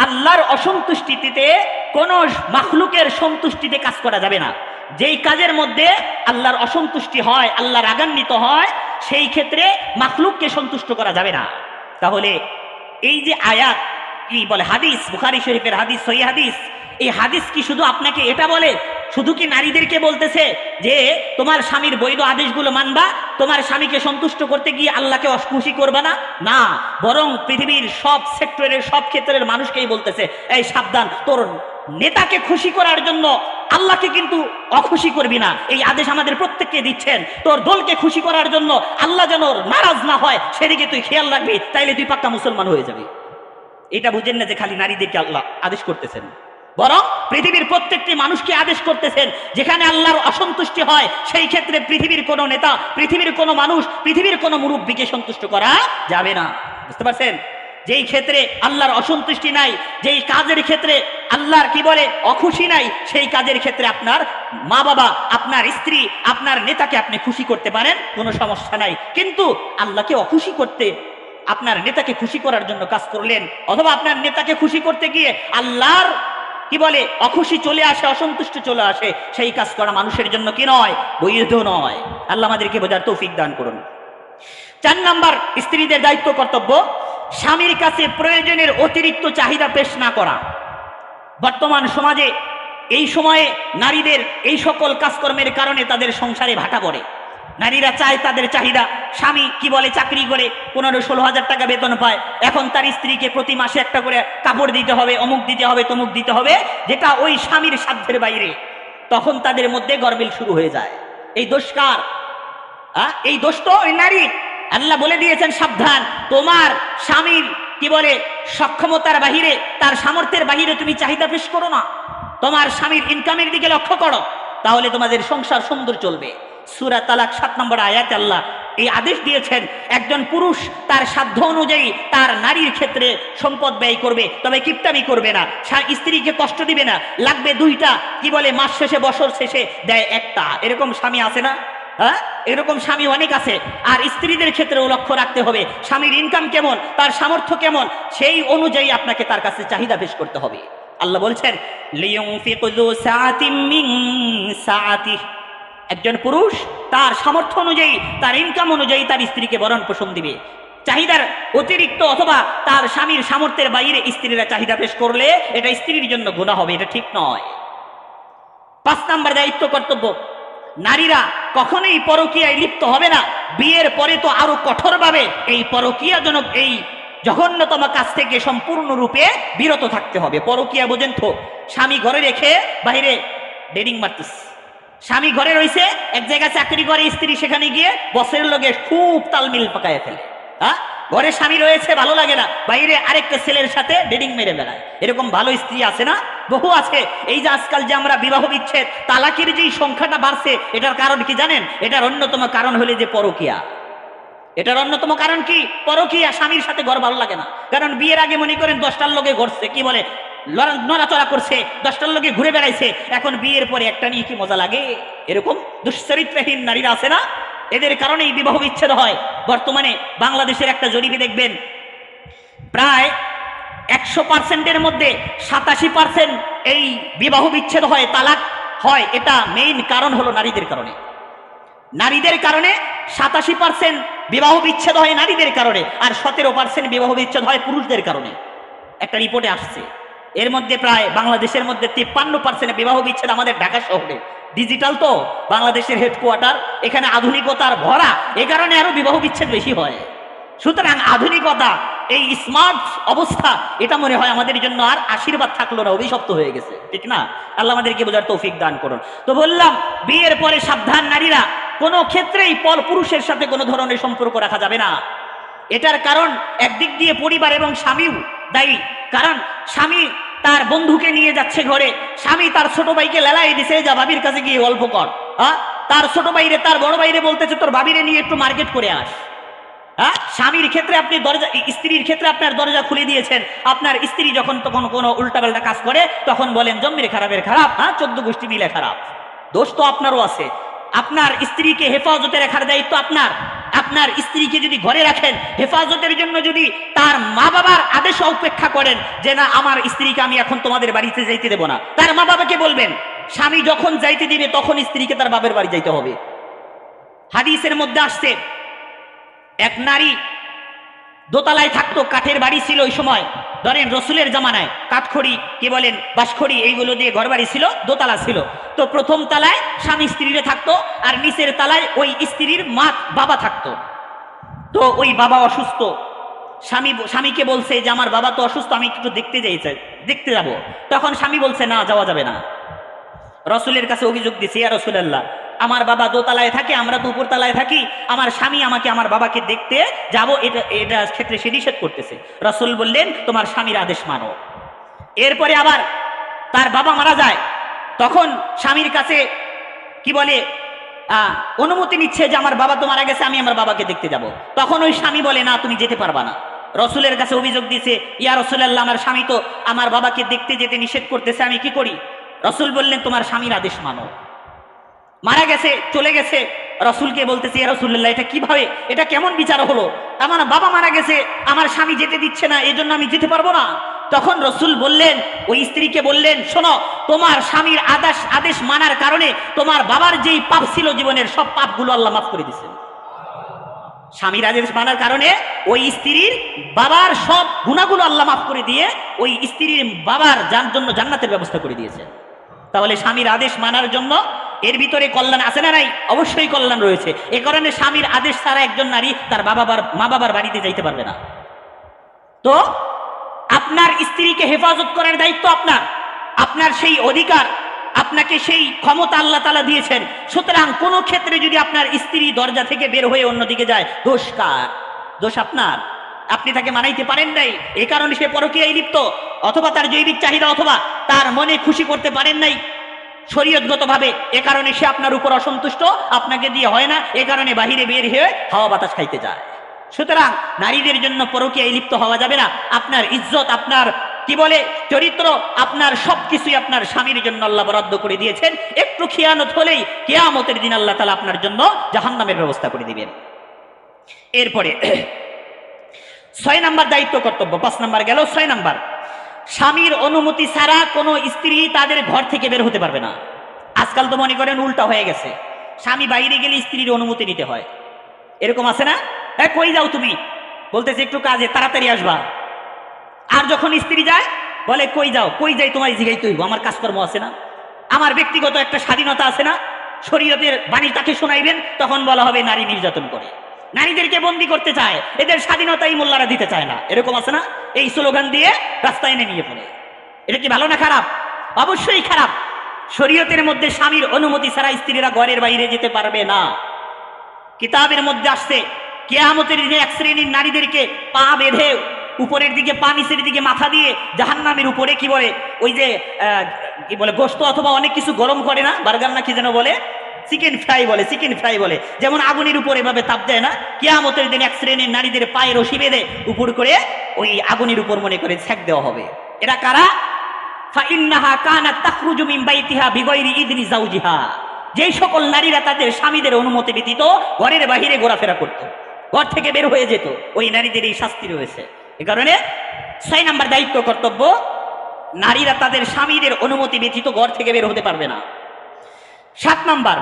আল্লাহর অসন্তুষ্টিতে কোন মাখলুকের সন্তুষ্টিতে কাজ করা যাবে না। যেই কাজের মধ্যে আল্লাহর অসন্তুষ্টি হয়, আল্লাহ রাগান্বিত হয়, সেই ক্ষেত্রে মাখলুককে সন্তুষ্ট করা যাবে না। তাহলে এই যে আয়াত কি বলে, হাদিস, বুখারী শরীফের হাদিস, সহিহ হাদিস, এই হাদিস কি শুধু আপনাকে এটা বলে, শুধু কি নারীদেরকে বলতেছে যে তোমার স্বামীর বৈধ আদেশগুলো মানবা, তোমার স্বামীকে সন্তুষ্ট করতে গিয়ে আল্লাহকে অখুশি করবা না? না, বরং পৃথিবীর সব সেক্টরের, সব ক্ষেত্রের মানুষকেই বলতেছে এই সাবধান, তোর নেতাকে খুশি করার জন্য আল্লাহকে কিন্তু অখুশি করবি না। এই আদেশ আমাদের প্রত্যেককে দিচ্ছেন। তোর দলকে খুশি করার জন্য আল্লাহ যেন নারাজ না হয় সেদিকে তুই খেয়াল রাখবি, তাইলে তুই পাক্কা মুসলমান হয়ে যাবি। এটা বুঝেন না যে খালি নারীদেরকে আল্লাহ আদেশ করতেছেন, বরং পৃথিবীর প্রত্যেকটি মানুষকে আদেশ করতেছেন। যেখানে আল্লাহর অসন্তুষ্টি হয় সেই ক্ষেত্রে পৃথিবীর কোনো নেতা, পৃথিবীর কোনো মানুষ, পৃথিবীর কোনো মুরব্বীকে সন্তুষ্ট করা যাবে না। বুঝতে পারছেন? যেই ক্ষেত্রে আল্লাহর অসন্তুষ্টি নাই, যেই কাজের ক্ষেত্রে আল্লাহর কি বলে অখুশি নাই, সেই কাজের ক্ষেত্রে আপনার মা বাবা, আপনার স্ত্রী, আপনার নেতাকে আপনি খুশি করতে পারেন, কোনো সমস্যা নাই। কিন্তু আল্লাহকে অখুশি করতে, আপনার নেতাকে খুশি করার জন্য কাজ করলেন, অথবা আপনার নেতাকে খুশি করতে গিয়ে আল্লাহর কি বলে অখুশি চলে আসে, অসন্তুষ্ট চলে আসে, সেই কাজ করা মানুষের জন্য কি নয়, বৈধ নয়। আল্লাহ আমাদেরকে বোঝার তৌফিক দান করুন। 4 নাম্বার, স্ত্রীদের দায়িত্ব কর্তব্য স্বামীর কাছে প্রয়োজনের অতিরিক্ত চাহিদা পেশ না করা। বর্তমান সমাজে এই সময়ে নারীদের এই সকল কাজকর্মের কারণে তাদের সংসারে ভাটা পড়ে। নারীরা চায় তাদের চাহিদা, স্বামী কি বলে চাকরি করে 15-16 হাজার টাকা বেতন পায়, এখন তার স্ত্রীকে প্রতি মাসে একটা করে কাপড় দিতে হবে, অমুক দিতে হবে, তমুক দিতে হবে, যেটা ওই স্বামীর সাধ্যের বাইরে। তখন তাদের মধ্যে গরমিল শুরু হয়ে যায়। এই দোষ কার? এই দোষ তো ওই নারী। আল্লাহ বলে দিয়েছেন সাবধান, তোমার স্বামীর কি বলে সক্ষমতার বাহিরে, তার সামর্থ্যের বাহিরে তুমি চাহিদা পেশ করো না। তোমার স্বামীর ইনকামের দিকে লক্ষ্য করো, তাহলে তোমাদের সংসার সুন্দর চলবে। সূরা তালাক 7 নম্বর আয়াতে আল্লাহ এই আদেশ দিয়েছেন, একজন পুরুষ তার সাধ্য অনুযায়ী তার নারীর ক্ষেত্রে সম্পদ ব্যয় করবে, তবে কিপটামি করবে না, স্ত্রীকে কষ্ট দিবে না। লাগবে 2টা, কি বলে মাস শেষে বছর শেষে দেয় 1টা। এরকম স্বামী আছে না? এরকম স্বামী অনেক আছে। আর স্ত্রীদের ক্ষেত্রেও লক্ষ্য রাখতে হবে স্বামীর ইনকাম কেমন, তার সামর্থ্য কেমন, সেই অনুযায়ী আপনাকে তার কাছে চাহিদা পেশ করতে হবে। আল্লাহ বলছেন লিয়ুনফিক যু সাআতিম মিন সাআতিহি, একজন পুরুষ তার সামর্থ্য অনুযায়ী, তার ইনকাম অনুযায়ী তার স্ত্রীকে ভরণ পোষণ দিবে। চাহিদার অতিরিক্ত অথবা তার স্বামীর সামর্থ্যের বাইরে স্ত্রীরা চাহিদা পেশ করলে এটা স্ত্রীর জন্য গুনাহ হবে, এটা ঠিক নয়। 5 নাম্বার দায়িত্ব কর্তব্য, নারীরা কখনোই পরকীয়ায় লিপ্ত হবে না। বিয়ের পরে তো আরো কঠোরভাবে এই পরকীয়াজনক, এই জঘন্যতম কাজ থেকে সম্পূর্ণরূপে বিরত থাকতে হবে। পরকীয়া বোঝেন তো, স্বামী ঘরে রেখে বাইরে ডেটিং মারতিস, স্বামী ঘরে রয়েছে এক জায়গায় চাকরি করে, স্ত্রী সেখানে গিয়ে বসের লগে খুব তালমিল পাকায় ফেলে। ঘরে স্বামী রয়েছে, ভালো লাগে না, বাইরে আরেকটা ছেলের সাথে ডেটিং মেরে বেড়ায়। এরকম ভালো স্ত্রী আছে না? বহু আছে। এই যে আজকাল যে আমরা বিবাহ বিচ্ছেদ, তালাকের যে সংখ্যাটা বাড়ছে, এটার কারণ কি জানেন? এটার অন্যতম কারণ হলে যে পরকীয়া। এটার অন্যতম কারণ কি? পরকীয়া। স্বামীর সাথে ঘর ভালো লাগে না, কারণ বিয়ের আগে মনে করেন 10টার লগে ঘরছে, কি বলে নড়াচড়া করছে, 10টার লগে ঘুরে বেড়াইছে, এখন বিয়ের পরে একটা নিয়ে কি মজা লাগে? এরকম দুশ্চরিত্রহীন নারীরা আছে না? এদের কারণেই বিবাহ বিচ্ছেদ হয়। বর্তমানে বাংলাদেশের একটা জরিপে দেখবেন, প্রায় 100%-এর মধ্যে 87% এই বিবাহ বিচ্ছেদ হয়, তালাক হয়। এটা মেইন কারণ হলো নারীদের কারণে। নারীদের কারণে 87% বিবাহ বিচ্ছেদ হয় নারীদের কারণে, আর 17% বিবাহ বিচ্ছেদ হয় পুরুষদের কারণে। একটা রিপোর্টে আসছে। এর মধ্যে প্রায় বাংলাদেশের মধ্যে 53% বিবাহ বিচ্ছেদ আমাদের ঢাকা শহরে। ডিজিটাল তো বাংলাদেশের হেডকোয়ার্টার, এখানে আধুনিকতার ভরা, এ কারণে আরো বিবাহ বিচ্ছেদ বেশি হয়। সুতরাং আধুনিকতা, এই স্মার্ট অবস্থা, এটা মনে হয় আমাদের জন্য আর আশীর্বাদ থাকলো না, অভিশপ্ত হয়ে গেছে, ঠিক না? আল্লাহ আমাদেরকে বোঝার তৌফিক দান করুন। তো বললাম, বিয়ের পরে সাবধান নারীরা, কোনো ক্ষেত্রেই পুরুষের সাথে কোনো ধরনের সম্পর্ক রাখা যাবে না। এটার কারণ একদিক দিয়ে পরিবার এবং স্বামীও দায়ী। কারণ স্বামী তার বন্ধুকে নিয়ে যাচ্ছে ঘরে, স্বামী তার ছোট ভাইকে লেলাই দিছে, যা ভাবির কাছে গিয়ে গল্প কর। তার ছোট ভাইরে, তার বড় ভাইরে বলতেছে তোর ভাবিরে নিয়ে একটু মার্কেট করে আস। স্বামীর ক্ষেত্রে আপনি দরজা, স্ত্রীর ক্ষেত্রে আপনার দরজা খুলে দিয়েছেন। আপনার স্ত্রী যখন তখন কোনো উল্টাপাল্টা কাজ করে, তখন বলেন জম্মির খারাপের খারাপ, 14 গোষ্ঠী মিলে খারাপ। দোষ তো আপনারও আছে। আপনার স্ত্রীকে হেফাজতে রাখার দায়িত্ব আপনার। আপনার স্ত্রীকে যদি ঘরে রাখেন, হেফাজতের জন্য যদি তার মা বাবার আদেশ উপেক্ষা করেন যে না আমার স্ত্রীকে আমি এখন তোমাদের বাড়িতে যাইতে দেব না, তার মা বাবাকে বলবেন স্বামী যখন যাইতে দিবে তখন স্ত্রীকে তার বাবার বাড়ি যাইতে হবে। হাদিসের মধ্যে আসছে, এক নারী দোতলায় থাকতো, কাঠের বাড়ি ছিল ওই সময়, ধরেন রসুলের জামানায় কাঠখড়ি, কি বলেন বাঁশখড়ি, এইগুলো দিয়ে ঘর বাড়ি ছিল, দোতলা ছিল। তো প্রথম তলায় স্বামী স্ত্রীরে থাকতো, আর নিচের তলায় ওই স্ত্রীর বাবা থাকতো। তো ওই বাবা অসুস্থ, স্বামীকে বলছে যে আমার বাবা তো অসুস্থ, আমি একটু দেখতে যাব। তখন স্বামী বলছে না, যাওয়া যাবে না। রসুলের কাছে অভিযোগ দিছে, ইয়া রাসূলুল্লাহ, আমার বাবা দোতলায় থাকে, আমরা তো উপরতলায় থাকি, আমার স্বামী আমাকে আমার বাবাকে দেখতে যাব, এটা ক্ষেত্রে সে নিষেধ করতেছে। রসুল বললেন তোমার স্বামীর আদেশ মানো। এরপরে আবার তার বাবা মারা যায়, তখন স্বামীর কাছে কি বলে অনুমতি নিচ্ছে যে আমার বাবা তো মারা গেছে, আমি আমার বাবাকে দেখতে যাব। তখন ওই স্বামী বলে না, তুমি যেতে পারবা না। রসুলের কাছে অভিযোগ দিছে, ইয়া রাসূলুল্লাহ, আমার স্বামী তো আমার বাবাকে দেখতে যেতে নিষেধ করতেছে, আমি কি করি? রসুল বললেন তোমার স্বামীর আদেশ মানো। মারা গেছে, চলে গেছে, রসুলকে বলতেছে ইয়া রাসূলুল্লাহ, এটা কিভাবে, এটা কেমন বিচার হলো? আমার বাবা মারা গেছে, আমার স্বামী যেতে দিচ্ছে না, এজন্য আমি যেতে পারবো না। তখন রসুল বললেন, ওই স্ত্রীকে বললেন, শোনো, তোমার স্বামীর আদেশ মানার কারণে তোমার বাবার যেই পাপ ছিল জীবনের, সব পাপগুলো আল্লাহ মাফ করে দিয়েছেন। স্বামীর আদেশ মানার কারণে ওই স্ত্রীর বাবার সব গুনাহগুলো আল্লাহ মাফ করে দিয়ে ওই স্ত্রীর বাবার জন্য জান্নাতের ব্যবস্থা করে দিয়েছেন। তাহলে স্বামীর আদেশ মানার জন্য এর ভিতরে কল্যাণ আছে না নাই? অবশ্যই কল্যাণ রয়েছে। এ কারণে স্বামীর আদেশ ছাড়া একজন নারী তার মা বাবার বাড়িতে যাইতে পারবে না। তো আপনার স্ত্রীকে হেফাজত করার দায়িত্ব আপনার, আপনার সেই অধিকার, আপনাকে সেই ক্ষমতা আল্লাহ তাআলা দিয়েছেন। সুতরাং কোন ক্ষেত্রে যদি আপনার স্ত্রী দরজা থেকে বের হয়ে অন্যদিকে যায়, দোষ কার? দোষ আপনার। আপনি তাকে মানাইতে পারেন নাই, এই কারণে সে পরকীয়ায় লিপ্ত, অথবা তার জৈবিক চাহিদা, অথবা তার মনে খুশি করতে পারেন নাই শরীয়তগতভাবে, এ কারণে সে আপনার উপর অসন্তুষ্ট, আপনাকে দিয়ে হয় না, এ কারণে বাহিরে বের হয়ে হাওয়া বাতাস খাইতে যায়। সুতরাং নারীদের জন্য পরকীয়ায় লিপ্ত হওয়া যাবে না। আপনার ইজ্জত, আপনার কি বলে চরিত্র, আপনার সবকিছুই আপনার স্বামীর জন্য আল্লাহ বরাদ্দ করে দিয়েছেন। একটু খিয়ানত হলেই কিয়ামতের দিন আল্লাহ তাআলা আপনার জন্য জাহান্নামের ব্যবস্থা করে দিবেন। এরপরে 6 নাম্বার দায়িত্ব কর্তব্য, 5 নাম্বার গেল, 6 নাম্বার, স্বামীর অনুমতি ছাড়া কোনো স্ত্রী তাদের ঘর থেকে বের হতে পারবে না। আজকাল তো মনে করেন উল্টা হয়ে গেছে, স্বামী বাইরে গেলে স্ত্রীর অনুমতি নিতে হয়। এরকম আছে না? কই যাও তুমি? বলতেছে একটু কাজে, তাড়াতাড়ি আসবা। আর যখন স্ত্রী যায় বলে কই যাও? কই যাই তোমার জিগাইতে হইব, আমার কাজকর্ম আছে না, আমার ব্যক্তিগত একটা স্বাধীনতা আছে না, শরীয়তের বাণী তাকে শোনাইবেন, তখন বলা হবে নারী নির্যাতন করে, নারীদেরকে বন্দি করতে চায়, এদের স্বাধীনতাই মোল্লারা দিতে চায় না। এরকম আছে না? এই স্লোগান দিয়ে রাস্তায় নেমে পড়ে। এটা কি ভালো না খারাপ? অবশ্যই খারাপ। শরীয়তের মধ্যে স্বামীর অনুমতি ছাড়া স্ত্রীরা ঘরের বাইরে যেতে পারবে না। কিতাবের মধ্যে আসছে কিয়ামতের দিনে এক শ্রেণীর নারীদেরকে পা বেঁধে উপরের দিকে পা, নিচের দিকে মাথা দিয়ে জাহান্নামের উপরে কি বলে ওই যে কি বলে গোশত অথবা অনেক কিছু গরম করে না, বার্গার না কি যেন বলে, চিকেন ফ্রাই বলে, যেমন আগুনের উপর এভাবে তাপ দেয় না, কিয়ামতের দিন এক শ্রেণীর নারীদের পায়ে রশি বেঁধে উপর করে ওই আগুনের উপর মনে করে ছেক দেওয়া হবে। এরা কারা? ফাইন্নাহা কানাত তাখরুজু মিন বাইতিহা বিগাইরি ইযনি যাওজিহা, যেই সকল নারীরা তাদের স্বামীদের অনুমতি ব্যতীত ঘরের বাহিরে ঘোরাফেরা করত, ঘর থেকে বের হয়ে যেত, ওই নারীদের এই শাস্তি রয়েছে। এ কারণে 6 নাম্বার দায়িত্ব কর্তব্য, নারীরা তাদের স্বামীদের অনুমতি ব্যতীত ঘর থেকে বের হতে পারবে না। 7 নাম্বার,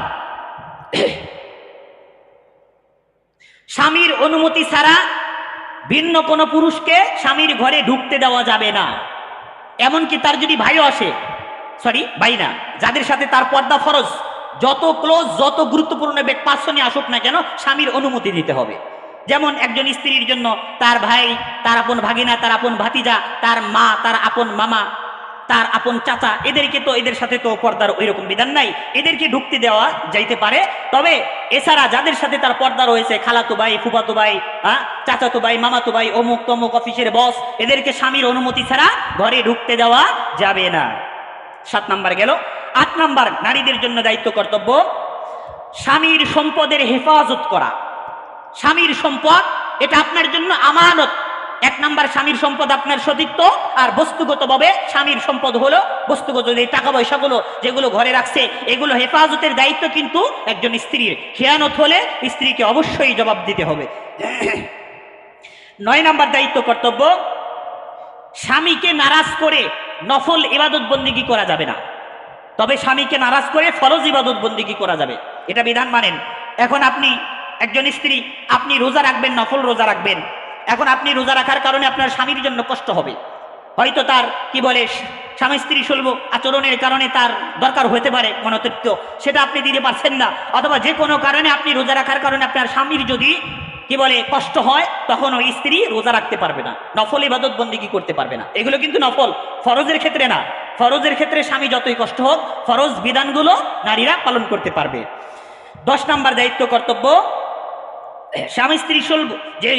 স্বামীর অনুমতি ছাড়া ভিন্ন কোনো পুরুষকে স্বামীর ঘরে ঢুকতে দেওয়া যাবে না। এমনকি তার যদি ভাইও আসে, ভাই না, যাদের সাথে তার পর্দা ফরজ, যত ক্লোজ যত গুরুত্বপূর্ণ পার্সনই আসুক না কেন স্বামীর অনুমতি নিতে হবে। যেমন একজন স্ত্রীর জন্য তার ভাই, তার আপন ভাগিনা, তার আপন ভাতিজা, তার মা, তার আপন মামা, তার আপন চাচা, এদের সাথে তো পর্দার ওই রকম বিধান নাই, এদেরকে ঢুকতে দেওয়া যাইতে পারে। তবে এছাড়া যাদের সাথে তার পর্দা রয়েছে, খালাতো ভাই, ফুফাতো ভাই, চাচাতো ভাই, মামাতো ভাই, অমুক তমুক অফিসের বস, এদেরকে স্বামীর অনুমতি ছাড়া ঘরে ঢুকতে দেওয়া যাবে না। 7 নাম্বার গেল। 8 নাম্বার, নারীদের জন্য দায়িত্ব কর্তব্য স্বামীর সম্পদের হেফাজত করা। স্বামীর সম্পদ এটা আপনার জন্য আমানত। 1 নাম্বার, স্বামীর সম্পদ আপনার সতীত্ব, আর বস্তুগতভাবে স্বামীর সম্পদ হলো বস্তুগত যে টাকা পয়সাগুলো যেগুলো ঘরে রাখছে, এগুলো হেফাজতের দায়িত্ব কিন্তু একজন স্ত্রীর। খেয়ানত হলে স্ত্রীকে অবশ্যই জবাব দিতে হবে। 9 নাম্বার দায়িত্ব কর্তব্য, স্বামীকে নারাজ করে নফল ইবাদত বন্দিগি করা যাবে না, তবে স্বামীকে নারাজ করে ফরজ ইবাদত বন্দিগি করা যাবে। এটা বিধান মানেন। এখন আপনি একজন স্ত্রী, আপনি রোজা রাখবেন, নফল রোজা রাখবেন। এখন আপনি রোজা রাখার কারণে আপনার স্বামীর জন্য কষ্ট হবে, হয়তো তার স্বামী স্ত্রী সুলভ আচরণের কারণে তার দরকার হতে পারে মনোতৃপ্ত, সেটা আপনি দিতে পারছেন না, অথবা যে কোনো কারণে আপনি রোজা রাখার কারণে আপনার স্বামীর যদি কষ্ট হয়, তখন ওই স্ত্রী রোজা রাখতে পারবে না, নফল ইবাদত বন্দিগি করতে পারবে না। এগুলো কিন্তু নফল, ফরজের ক্ষেত্রে না। ফরজের ক্ষেত্রে স্বামী যতই কষ্ট হোক, ফরজ বিধানগুলো নারীরা পালন করতে পারবে। 10 নাম্বার দায়িত্ব কর্তব্য, স্বামী স্ত্রী সুলভ যে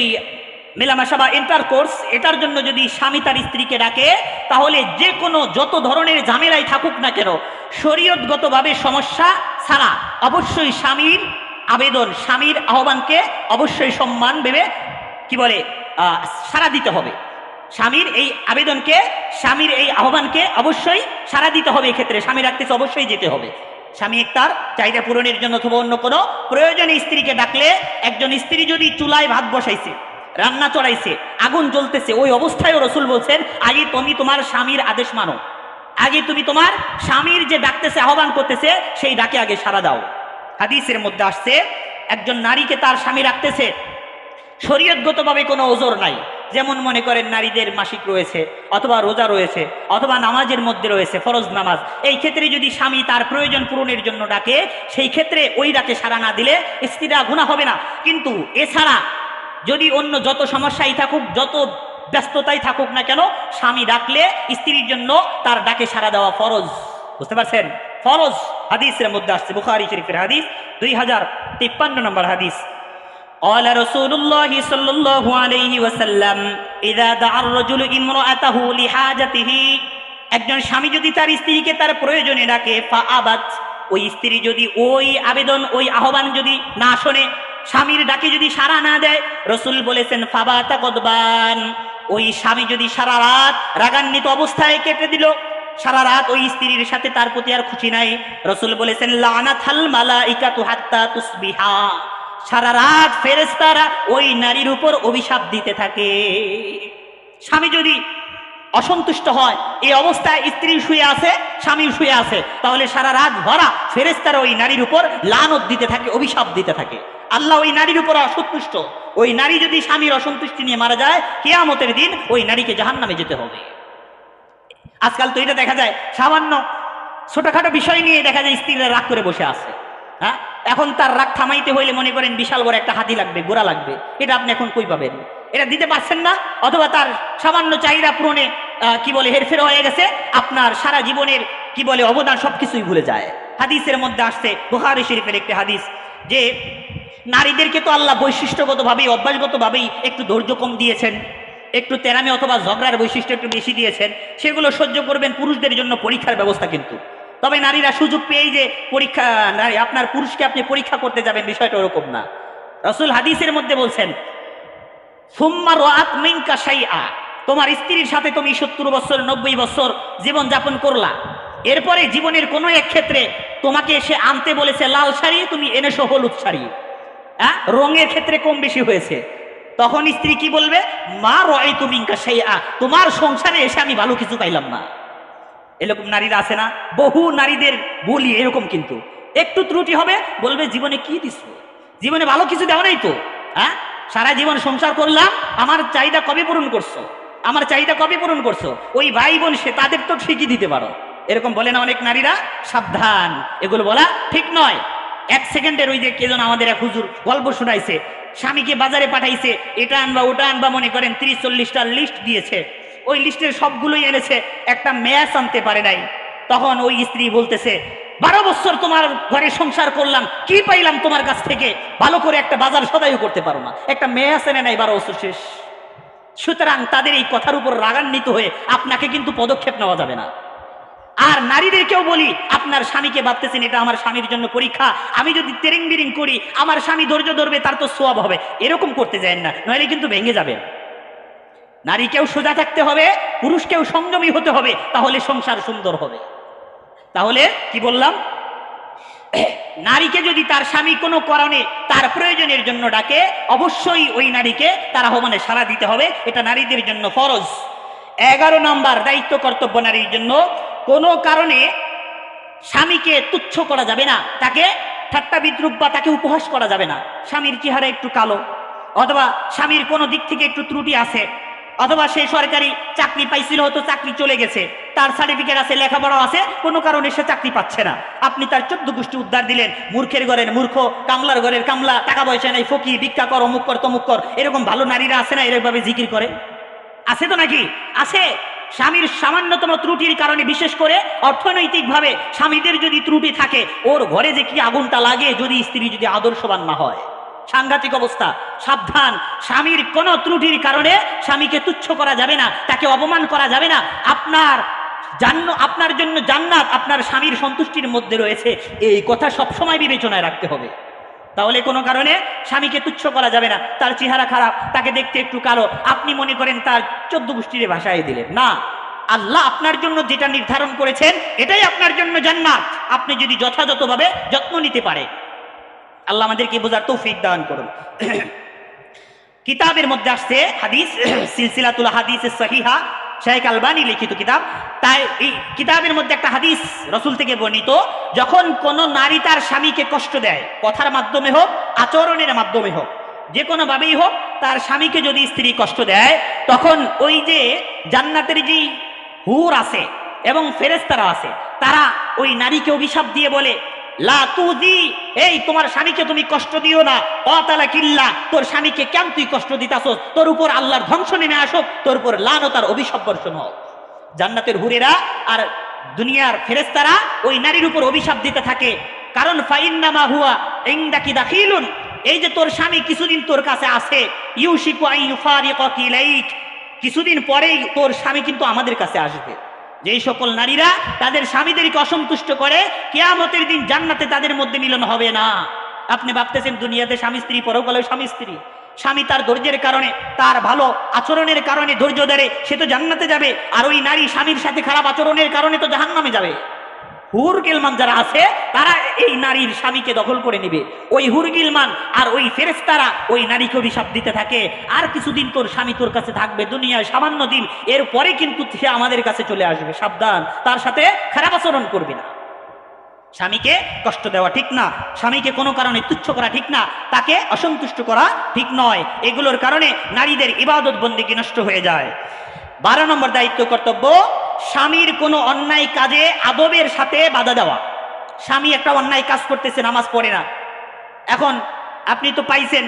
মেলামেশা বা ইন্টারকোর্স, এটার জন্য যদি স্বামী তার স্ত্রীকে ডাকে, তাহলে যে কোনো যত ধরনের ঝামেলাই থাকুক না কেন, শরীয়তগতভাবে সমস্যা ছাড়া অবশ্যই স্বামীর আবেদন, স্বামীর আহ্বানকে অবশ্যই সম্মান ভেবে সাড়া দিতে হবে। স্বামীর এই আবেদনকে, স্বামীর এই আহ্বানকে অবশ্যই সাড়া দিতে হবে। এক্ষেত্রে স্বামী রাখতেছে, অবশ্যই যেতে হবে। স্বামী তার চাহিদা পূরণের জন্য অথবা অন্য কোনো প্রয়োজনে স্ত্রীকে ডাকলে, একজন স্ত্রী যদি চুলায় ভাত বসাইছে, রান্না চড়াইছে, আগুন জ্বলতেছে, ওই অবস্থায়ও রসুল বলছেন আগে তুমি তোমার স্বামীর আদেশ মানো, আগে তুমি তোমার স্বামীর যে ডাকতেছে, আহ্বান করতেছে, সেই ডাকে আগে সাড়া দাও। হাদিসের মধ্যে আসছে, একজন নারীকে তার স্বামী রাখতেছে, শরীয়তগতভাবে কোনো ওজর নাই। যেমন মনে করেন নারীদের মাসিক রয়েছে, অথবা রোজা রয়েছে, অথবা নামাজের মধ্যে রয়েছে ফরজ নামাজ, এই ক্ষেত্রে যদি স্বামী তার প্রয়োজন পূরণের জন্য ডাকে, সেই ক্ষেত্রে ওই ডাকে সাড়া না দিলে স্ত্রীরা গুনাহ হবে না। কিন্তু এছাড়া যদি অন্য যত সমস্যাই থাকুক, যত ব্যস্ততাই থাকুক না কেন, স্বামী ডাকলে স্ত্রীর জন্য তার ডাকে সাড়া দেওয়া ফরজ। বুঝতে পারছেন? ফরজ। হাদিসের মধ্যে আসছে, বুখারী শরীফের হাদিস, 2053 নম্বর হাদিস। قال رسول الله صلى الله عليه وسلم اذا دعا الرجل امرأته لحاجته, একজন স্বামী যদি তার স্ত্রীকে তার প্রয়োজনে ডাকে, ফাআবাত, ওই স্ত্রী যদি ওই আবেদন, ওই আহ্বান যদি না শোনে, স্বামীর ডাকে যদি সাড়া না দেয়, রসুল বলেছেন ফাবাতা গদবান, ওই স্বামী যদি সারা রাত রাগান্বিত অবস্থায় কেটে দিল, সারা রাত ওই স্ত্রীর সাথে তার প্রতি আর খুশি নাই, রসুল বলেছেন লানাতাল মালাইকাতু হাত্তা তুসবিহা, সারা রাত ফেরেশতারা ওই নারীর উপর অভিশাপ দিতে থাকে। স্বামী যদি অসন্তুষ্ট হয়, এই অবস্থায় স্ত্রী শুয়ে আছে, স্বামী শুয়ে আছে, তাহলে সারা রাত ভরা ফেরেশতারা ওই নারীর উপর লানত দিতে থাকে, অভিশাপ দিতে থাকে। আল্লাহ ওই নারীর উপর অসন্তুষ্ট। ওই নারী যদি স্বামীর অসন্তুষ্টি নিয়ে মারা যায়, কিয়ামতের দিন ওই নারীকে জাহান্নামে যেতে হবে। আজকাল তো এটা দেখা যায়, সামান্য ছোটখাটো বিষয় নিয়ে দেখা যায় স্ত্রীরা রাগ করে বসে আছে। এখন তার রাগ থামাইতে হইলে মনে করেন বিশাল বড় একটা হাতি লাগবে, গোড়া লাগবে, এটা আপনি এখন কই পাবেন? এটা দিতে পারছেন না, অথবা তার সামান্য চাহিদা পূরণে হেরফের হয়ে গেছে, আপনার সারা জীবনের অবদান সবকিছুই ভুলে যায়। হাদিসের মধ্যে আসছে, বুখারী শরীফের একটি হাদিস, যে নারীদেরকে তো আল্লাহ বৈশিষ্ট্যগতভাবেই, অভ্যাসগতভাবেই একটু ধৈর্য কম দিয়েছেন, একটু তেরামি অথবা ঝগড়ার বৈশিষ্ট্য একটু বেশি দিয়েছেন, সেগুলো সহ্য করবেন। পুরুষদের জন্য পরীক্ষার ব্যবস্থা কিন্তু, তবে নারীরা সুযোগ পেয়েই যে আপনার পুরুষকে আপনি পরীক্ষা করতে যাবেন, বিষয়টা ওরকম না। রাসূল হাদিসের মধ্যে বলছেন, সুম্মা রাআত মিনকা শাইআ, তোমার স্ত্রীর সাথে তুমি 70 বছর 90 বছর জীবন যাপন করলা, এরপরে জীবনের কোনো এক ক্ষেত্রে তোমাকে এসে আনতে বলেছে লাল শাড়ি, তুমি এনেছো হলুদ শাড়ি, রঙের ক্ষেত্রে কম বেশি হয়েছে, তখন স্ত্রী কি বলবে? মা রাআইতু মিনকা শাইআ, তোমার সংসারে এসে আমি ভালো কিছু পাইলাম না। এরকম নারীরা আছে না? বহু নারীদের বলি এরকম, কিন্তু একটু ত্রুটি হবে, বলবে জীবনে কি দিছো, জীবনে ভালো কিছু দেওয়া নাই তো, সারা জীবন সংসার করলাম, আমার চাহিদা কবে পূরণ করছো? আমার চাহিদা কবে পূরণ করছো? ওই ভাই বোন সে তাদের তো ঠিকই দিতে পারো, এরকম বলে না অনেক নারীরা? সাবধান, এগুলো বলা ঠিক নয়। এক সেকেন্ডের ওই যে কেজন আমাদের এক হুজুর গল্প শোনাইছে, স্বামীকে বাজারে পাঠাইছে, এটা আনবা ওটা আনবা, মনে করেন 30-40টা লিস্ট দিয়েছে, ওই লিস্টের সবগুলোই এনেছে, একটা ম্যাচ আনতে পারে নাই। তখন ওই স্ত্রী বলতেছে, 12 বছর তোমার ঘরে সংসার করলাম, কি পাইলাম তোমার কাছ থেকে? ভালো করে একটা বাজার সদাইও করতে পারো না, একটা ম্যাচ এনে নাই, 12 বছর শেষ। সুতরাং তাদের এই কথার উপর রাগান্বিত হয়ে আপনাকে কিন্তু পদক্ষেপ নেওয়া যাবে না। আর নারীদেরকেও বলি, আপনার স্বামীকে ভাবতেছেন এটা আমার স্বামীর জন্য পরীক্ষা, আমি যদি তেরিং বিরিং করি আমার স্বামী ধৈর্য ধরবে, তার তো সোয়াব হবে, এরকম করতে যাবেন না, নইলে কিন্তু ভেঙে যাবেন। নারীকেও সোজা থাকতে হবে, পুরুষকেও সংযমী হতে হবে, তাহলে সংসার সুন্দর হবে। তাহলে কি বললাম, নারীকে যদি তার স্বামী কোনো কারণে তার প্রয়োজনের জন্য ডাকে, অবশ্যই ওই নারীকে তার আহ্বানে সাড়া দিতে হবে, এটা নারীদের জন্য ফরজ। 11 নম্বর দায়িত্ব কর্তব্য নারীর জন্য, কোনো কারণে স্বামীকে তুচ্ছ করা যাবে না, তাকে ঠাট্টা বিদ্রুপ বা তাকে উপহাস করা যাবে না। স্বামীর চেহারা একটু কালো, অথবা স্বামীর কোনো দিক থেকে একটু ত্রুটি আছে, অথবা সে সরকারি চাকরি পাইছিল, হয়তো চাকরি চলে গেছে, তার সার্টিফিকেট আছে, লেখাপড়া আছে, কোনো কারণে সে চাকরি পাচ্ছে না, আপনি তার 14 গোষ্ঠী উদ্ধার দিলেন, মূর্খের ঘরের মূর্খ, কামলার ঘরের কামলা, টাকা পয়সা নাই, ফকি, ভিক্ষা কর, অমুক কর, তমুক কর, এরকম ভালো নারীরা আছে না, এরকমভাবে জিকির করে? আছে তো নাকি? আছে। স্বামীর সামান্যতম ত্রুটির কারণে, বিশেষ করে অর্থনৈতিকভাবে স্বামীদের যদি ত্রুটি থাকে, ওর ঘরে যে কি আগুনটা লাগে যদি স্ত্রী যদি আদর্শবান না হয়, সাংঘাতিক অবস্থা। সাবধান, স্বামীর কোনো ত্রুটির কারণে স্বামীকে তুচ্ছ করা যাবে না, তাকে অপমান করা যাবে না। আপনার জন্য জান্নাত আপনার স্বামীর সন্তুষ্টির মধ্যে রয়েছে, এই কথা সবসময় বিবেচনায় রাখতে হবে। তাহলে কোনো কারণে স্বামীকে তুচ্ছ করা যাবে না। তার চেহারা খারাপ, তাকে দেখতে একটু কালো, আপনি মনে করেন তার 14 গোষ্ঠীর ভাষায় দিলেন না। আল্লাহ আপনার জন্য যেটা নির্ধারণ করেছেন এটাই আপনার জন্য জান্নাত, আপনি যদি যথাযথভাবে যত্ন নিতে পারে। আল্লাহ আমাদেরকে বোঝার তৌফিক দান করুন। কিতাবের মধ্যে আসছে হাদিস, সিলসিলাতুল হাদিস সহিহা, শাইখ আলবানী লিখিত কিতাব, তাই এই কিতাবের মধ্যে একটা হাদিস রাসূল থেকে বর্ণিত, যখন কোন নারী তার স্বামীকে কষ্ট দেয়, কথার মাধ্যমে হোক, আচরণের মাধ্যমে হোক, যে কোনো ভাবেই হোক, তার স্বামীকে যদি স্ত্রী কষ্ট দেয়, তখন ওই যে জান্নাতের যে হুর আছে এবং ফেরেশতারা আছে, তারা ওই নারীকে অভিশাপ দিয়ে বলে, লা তুজি, এই তোমার স্বামীকে তুমি কষ্ট দিও না, অতালা কিল্লা, তোর স্বামীকে কেন তুই কষ্ট দিতাছস, তোর উপর আল্লাহর ধ্বংস নেমে আসুক, তোর উপর লানত আর অভিশাপ বর্ষণ হোক। জান্নাতের হুরেরা আর দুনিয়ার ফেরেশতারা ওই নারীর উপর অভিশাপ দিতে থাকে, কারণ ফাইন্নামা হুয়া ইনদাকি দাখিলুন, এই যে তোর স্বামী কিছুদিন তোর কাছে আছে, ইউশিকু আন ইউফারিকাকি ইলাইক, কিছুদিন পরেই তোর স্বামী কিন্তু আমাদের কাছে আসবে। যেই সকল নারীরা তাদের স্বামীদেরকে অসন্তুষ্ট করে, কিয়ামতের দিন জান্নাতে তাদের মধ্যে মিলন হবে না। আপনি ভাবতেছেন দুনিয়াতে স্বামী স্ত্রী, পরকালে স্বামী স্ত্রী, স্বামী তার ধৈর্যের কারণে, তার ভালো আচরণের কারণে ধৈর্য ধরে সে তো জান্নাতে যাবে, আর ওই নারী স্বামীর সাথে খারাপ আচরণের কারণে তো জাহান্নামে যাবে। হুর গিলমান যারা আছে তারা এই নারীর স্বামীকে দখল করে নেবে, ওই হুর গিলমান আর ওই ফেরেশতারা ওই নারীকে অভিশাপ দিতে থাকে, আর কিছুদিন তোর স্বামী তোর কাছে থাকবে দুনিয়ায় সামান্য দিন, এরপরে কিন্তু সে আমাদের কাছে চলে আসবে, সাবধান, তার সাথে খারাপ আচরণ করবে না। স্বামীকে কষ্ট দেওয়া ঠিক না, স্বামীকে কোনো কারণে তুচ্ছ করা ঠিক না, তাকে অসন্তুষ্ট করা ঠিক নয়, এগুলোর কারণে নারীদের ইবাদত বন্দেগী নষ্ট হয়ে যায়। 12 নম্বর দায়িত্ব কর্তব্য, স্বামীর কোনো অন্যায় কাজে আদবের সাথে বাধা দেওয়া। স্বামী একটা অন্যায় কাজ করতেছে, নামাজ পড়ে না, এখন আপনি তো পাইছেন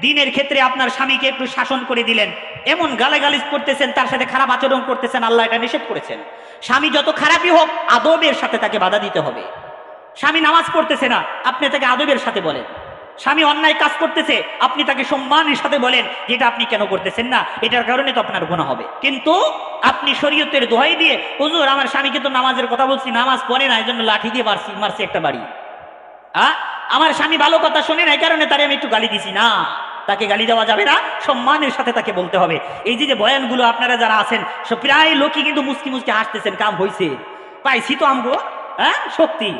দিনের ক্ষেত্রে আপনার স্বামীকে একটু শাসন করে দিলেন, এমন গালাগালিজ করতেছেন, তার সাথে খারাপ আচরণ করতেছেন, আল্লাহ এটা নিষেধ করেছেন। স্বামী যত খারাপই হোক আদবের সাথে তাকে বাধা দিতে হবে। স্বামী নামাজ পড়তেছে না, আপনি তাকে আদবের সাথে বলেন। স্বামী অন্যায় কাজ করতেছে, আপনি তাকে সম্মানের সাথে বলেন যেটা আপনি কেন করতেছেন না, এটার কারণে তো আপনার গুনাহ হবে। কিন্তু আপনি শরীয়তের দোহাই দিয়ে, হুজুর আমার স্বামীকে তো নামাজের কথা বলছি, নামাজ পড়ে না, এই জন্য লাঠি দিয়ে মারছি একটা বাড়ি, আমার স্বামী ভালো কথা শোনে না, এই কারণে তারে আমি একটু গালি দিছি, না, তাকে গালি দেওয়া যাবে না, সম্মানের সাথে তাকে বলতে হবে। এই যে বয়ানগুলো আপনারা যারা আছেন প্রায় লোকই কিন্তু মুসকি মুসকি হাসতেছেন, কাম হয়েছে, পাইছি তো আমগো, সত্যি,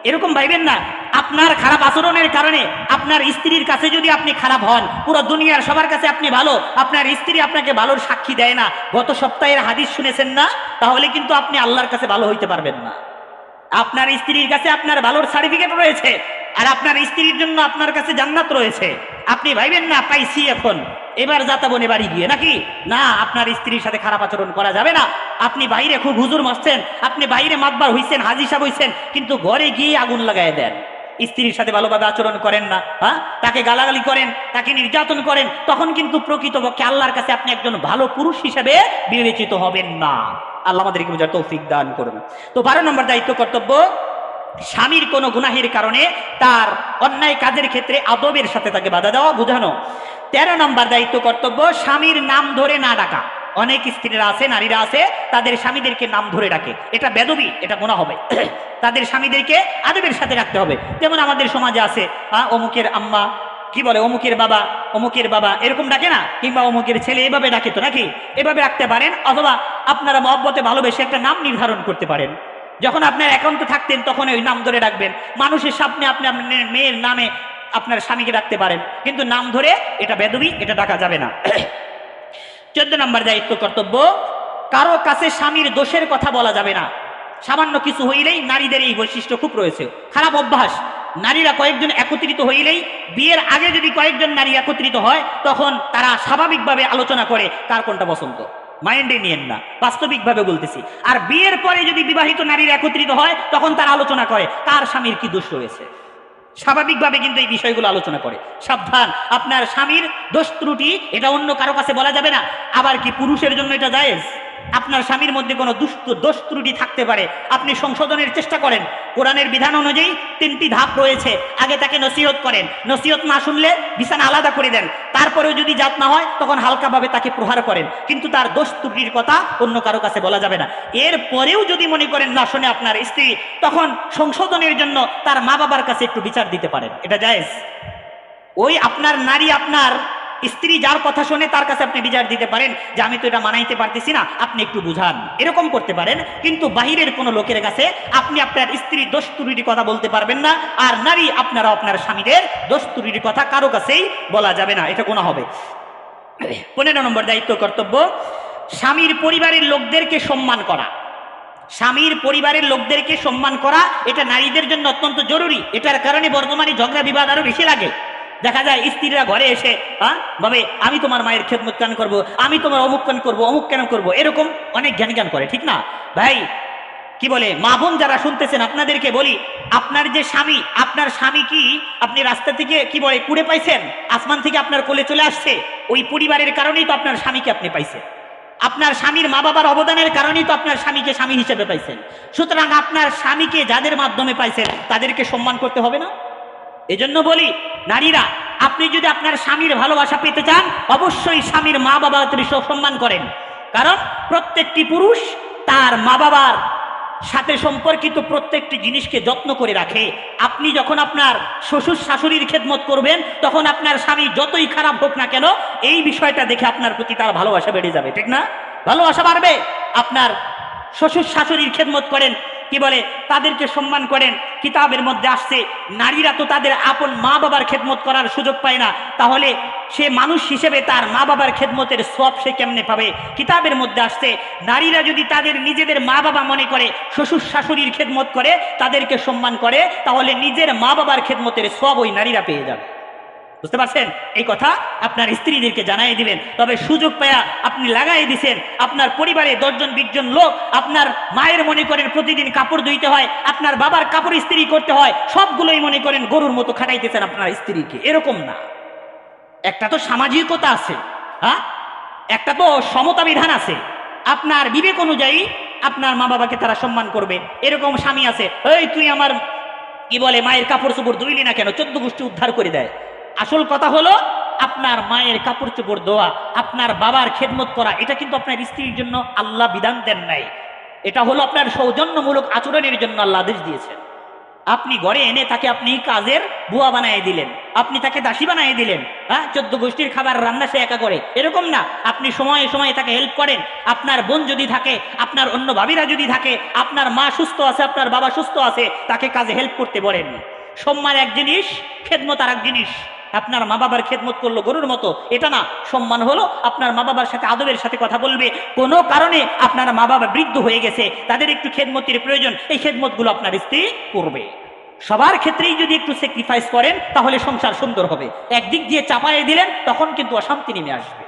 এরকম ভাইবেন না। আপনার খারাপ আচরণের কারণে আপনার স্ত্রীর কাছে যদি আপনি খারাপ হন, পুরো দুনিয়ার সবার কাছে আপনি ভালো, আপনার স্ত্রী আপনাকে ভালোর সাক্ষী দেয় না, গত সপ্তাহের হাদিস শুনেছেন না, তাহলে কিন্তু আপনি আল্লাহর কাছে ভালো হইতে পারবেন না। আপনার স্ত্রীর কাছে আপনার ভালোর সার্টিফিকেট রয়েছে, আর আপনার স্ত্রীর জন্য আপনার কাছে জান্নাত রয়েছে, আপনি ভাইবেন না পাইছি এখন এবার যাতাবন বাড়ি গিয়ে নাকি, না, আপনার স্ত্রীর সাথে খারাপ আচরণ করা যাবে না। আপনি বাইরে খুব হুজুর মারছেন, আপনি বাইরে মাতবার হইছেন, হাজি সাহেব হইছেন, কিন্তু ঘরে গিয়ে আগুন লাগাই দেন, স্ত্রীর সাথে ভালোভাবে আচরণ করেন না, হ্যাঁ, তাকে গালাগালি করেন, তাকে নির্যাতন করেন, তখন কিন্তু প্রকৃতপক্ষে আল্লাহর কাছে আপনি একজন ভালো পুরুষ হিসেবে বিবেচিত হবেন না। আল্লাহ আমাদেরকে বোঝার তৌফিক দান করুন। তো 12 নম্বর দায়িত্ব কর্তব্য, স্বামীর কোনো গুনাহের কারণে তার অন্যায় কাজের ক্ষেত্রে আদবের সাথে তাকে বাধা দেওয়া, বোঝানো। 13 নম্বর দায়িত্ব কর্তব্য, স্বামীর নাম ধরে না ডাকা। অনেক স্ত্রীরা আছে, নারীরা আছে, তাদের স্বামীদেরকে নাম ধরে ডাকে, এটা বেদবি, এটা গুনাহ হবে। তাদের স্বামীদেরকে আদবের সাথে রাখতে হবে। যেমন আমাদের সমাজে আছে, অমুকের আম্মা, কি বলে অমুকের বাবা, অমুকের বাবা, এরকম ডাকে না, কিংবা অমুকের ছেলে, এভাবে ডাকে তো নাকি, এভাবে রাখতে পারেন। অথবা আপনারা মহব্বতে ভালোবেসে একটা নাম নির্ধারণ করতে পারেন। যখন আপনার একান্ত থাকতেন তখন ওই নাম ধরে ডাকবেন। মানুষের সামনে আপনি আপনার মেয়ের নামে আপনার স্বামীকে ডাকতে পারেন, কিন্তু নাম ধরে এটা বেদবি, এটা ডাকা যাবে না। 14 নম্বর দায়িত্ব কর্তব্য, কারো কাছে স্বামীর দোষের কথা বলা যাবে না। সামান্য কিছু হইলেই, নারীদের এই বৈশিষ্ট্য খুব রয়েছে, খারাপ অভ্যাস। নারীরা কয়েকজন একত্রিত হইলেই, বিয়ের আগে যদি কয়েকজন নারী একত্রিত হয়, তখন তারা স্বাভাবিকভাবে আলোচনা করে কার কোনটা পছন্দ, মাইন্ডে নিয়েন না, বাস্তবিকভাবে বলতেছি। আর বিয়ের পরে যদি বিবাহিত নারীরা একত্রিত হয়, তখন তারা আলোচনা করে কার স্বামীর কি দোষ রয়েছে। স্বাভাবিকভাবে কিন্তু এই বিষয়গুলো আলোচনা করে। সাবধান, আপনার স্বামীর দোষ ত্রুটি এটা অন্য কারো কাছে বলা যাবে না। আবার কি পুরুষের জন্য এটা জায়েজ? আপনার স্বামীর মধ্যে কোনো দোষ ত্রুটি থাকতে পারে, আপনি সংশোধনের চেষ্টা করেন। কোরআনের বিধান অনুযায়ী 3টি ধাপ রয়েছে। আগে তাকে নসিহত করেন, নসিহত না শুনলে বিছানা আলাদা করে দেন, তারপরেও যদি জাত না হয় তখন হালকাভাবে তাকে প্রহার করেন, কিন্তু তার দোষ ত্রুটির কথা অন্য কারো কাছে বলা যাবে না। এরপরেও যদি মনে করেন না শোনে আপনার স্ত্রী, তখন সংশোধনের জন্য তার মা বাবার কাছে একটু বিচার দিতে পারেন, এটা জায়েজ। ওই আপনার নারী, আপনার স্ত্রী যার কথা শোনে তার কাছে আপনি বিচার দিতে পারেন যে আমি তো এটা মানাইতে পারতেছি না, আপনি একটু বুঝান, এরকম করতে পারেন। কিন্তু বাহিরের কোনো লোকের কাছে আপনি আপনার স্ত্রীর দোষ ত্রুটির কথা বলতে পারবেন না, আর নারী আপনারা আপনার স্বামীদের দোষ ত্রুটির কথা কারো কাছেই বলা যাবে না, এটা গুনাহ হবে। 15 নম্বর দায়িত্ব কর্তব্য, স্বামীর পরিবারের লোকদেরকে সম্মান করা। স্বামীর পরিবারের লোকদেরকে সম্মান করা এটা নারীদের জন্য অত্যন্ত জরুরি। এটার কারণে বর্তমানে ঝগড়া বিবাদ আরো বেশি লাগে। দেখা যায় স্ত্রীরা ঘরে এসে ভাবে আমি তোমার মায়ের খেদমত কেন করবো, আমি তোমার অমুক কেন করবো, অমুক কেন করবো, এরকম অনেক জ্ঞান করে, ঠিক না ভাই? কি বলে মা বোন যারা শুনতেছেন, আপনাদেরকে বলি, আপনার যে স্বামী, আপনার স্বামী কি আপনি রাস্তা থেকে কি বলে কুড়ে পাইছেন, আসমান থেকে আপনার কোলে চলে আসছে? ওই পরিবারের কারণেই তো আপনার স্বামীকে আপনি পাইছেন। আপনার স্বামীর মা বাবার অবদানের কারণেই তো আপনার স্বামীকে স্বামী হিসেবে পাইছেন। সুতরাং আপনার স্বামীকে যাদের মাধ্যমে পাইছেন তাদেরকে সম্মান করতে হবে না? এজন্য বলি, নারীরা, আপনি যদি আপনার স্বামীর ভালোবাসা পেতে চান, অবশ্যই স্বামীর মা বাবাকে সম্মান করেন। কারণ প্রত্যেকটি পুরুষ তার মা বাবার সাথে সম্পর্কিত প্রত্যেকটি জিনিসকে যত্ন করে রাখে। আপনি যখন আপনার শ্বশুর শাশুড়ির খেদমত করবেন, তখন আপনার স্বামী যতই খারাপ হোক না কেন, এই বিষয়টা দেখে আপনার প্রতি তার ভালোবাসা বেড়ে যাবে, ঠিক না? ভালোবাসা বাড়বে। আপনার শ্বশুর শাশুড়ির খেদমত করেন, কি বলে তাদেরকে সম্মান করেন। কিতাবের মধ্যে আসছে নারীরা তো তাদের আপন মা বাবার খেদমত করার সুযোগ পায় না, তাহলে সে মানুষ হিসেবে তার মা বাবার খেদমতের সওয়াব সে কেমনে পাবে? কিতাবের মধ্যে আসছে নারীরা যদি তাদের নিজেদের মা বাবা মনে করে শ্বশুর শাশুড়ির খেদমত করে, তাদেরকে সম্মান করে, তাহলে নিজের মা বাবার খেদমতের সওয়াব ওই নারীরা পেয়ে যাবে। বুঝতে পারছেন? এই কথা আপনার স্ত্রীদেরকে জানাই দিবেন। তবে সুযোগ পায়া আপনি লাগাই দিছেন, আপনার পরিবারে 10 জন 20 জন লোক, আপনার মায়ের মনে করেন প্রতিদিন কাপড় ধুইতে হয়, আপনার বাবার কাপড় ইস্ত্রি করতে হয়, সবগুলোই মনে করেন গরুর মতো খাটাইতেছেন আপনার স্ত্রীকে, এরকম না। একটা তো সামাজিকতা আছে, হ্যাঁ, একটা তো সমতা বিধান আছে। আপনার বিবেক অনুযায়ী আপনার মা বাবাকে তারা সম্মান করবে। এরকম স্বামী আছে, এই তুই আমার কি বলে মায়ের কাপড় চোপড় ধুইলি না কেন, 14 গোষ্ঠী উদ্ধার করে দেয়। আসল কথা হলো আপনার মায়ের কাপড় চোপড় ধোয়া, আপনার বাবার খেদমত করা, এটা কিন্তু আপনার স্ত্রীর জন্য আল্লাহ বিধান দেন নাই। এটা হলো আপনার সৌজন্যমূলক আচরণের জন্য আল্লাহ আদেশ দিয়েছেন। আপনি ঘরে এনে তাকে আপনি কাজের বুয়া বানিয়ে দিলেন, আপনি তাকে দাসী বানিয়ে দিলেন, হ্যাঁ, 14 গোষ্ঠীর খাবার রান্না সে একা করে, এরকম না। আপনি সময়ে সময়ে তাকে হেল্প করেন। আপনার বোন যদি থাকে, আপনার অন্য ভাবিরা যদি থাকে, আপনার মা সুস্থ আছে, আপনার বাবা সুস্থ আছে, তাকে কাজে হেল্প করতে বলেন। সম্মান এক জিনিস, খেদমত আর এক জিনিস। আপনার মা বাবার খেদমত করলো গরুর মতো, এটা না। সম্মান হলো আপনার মা বাবার সাথে আদবের সাথে কথা বলবে। কোনো কারণে আপনার মা বাবা বৃদ্ধ হয়ে গেছে, তাদের একটু খেদমতের প্রয়োজন, এই খেদমতগুলো আপনার স্ত্রী করবে। সবার ক্ষেত্রেই যদি একটু স্যাক্রিফাইস করেন তাহলে সংসার সুন্দর হবে। একদিক দিয়ে চাপায়ে দিলেন তখন কিন্তু অশান্তি নেমে আসবে।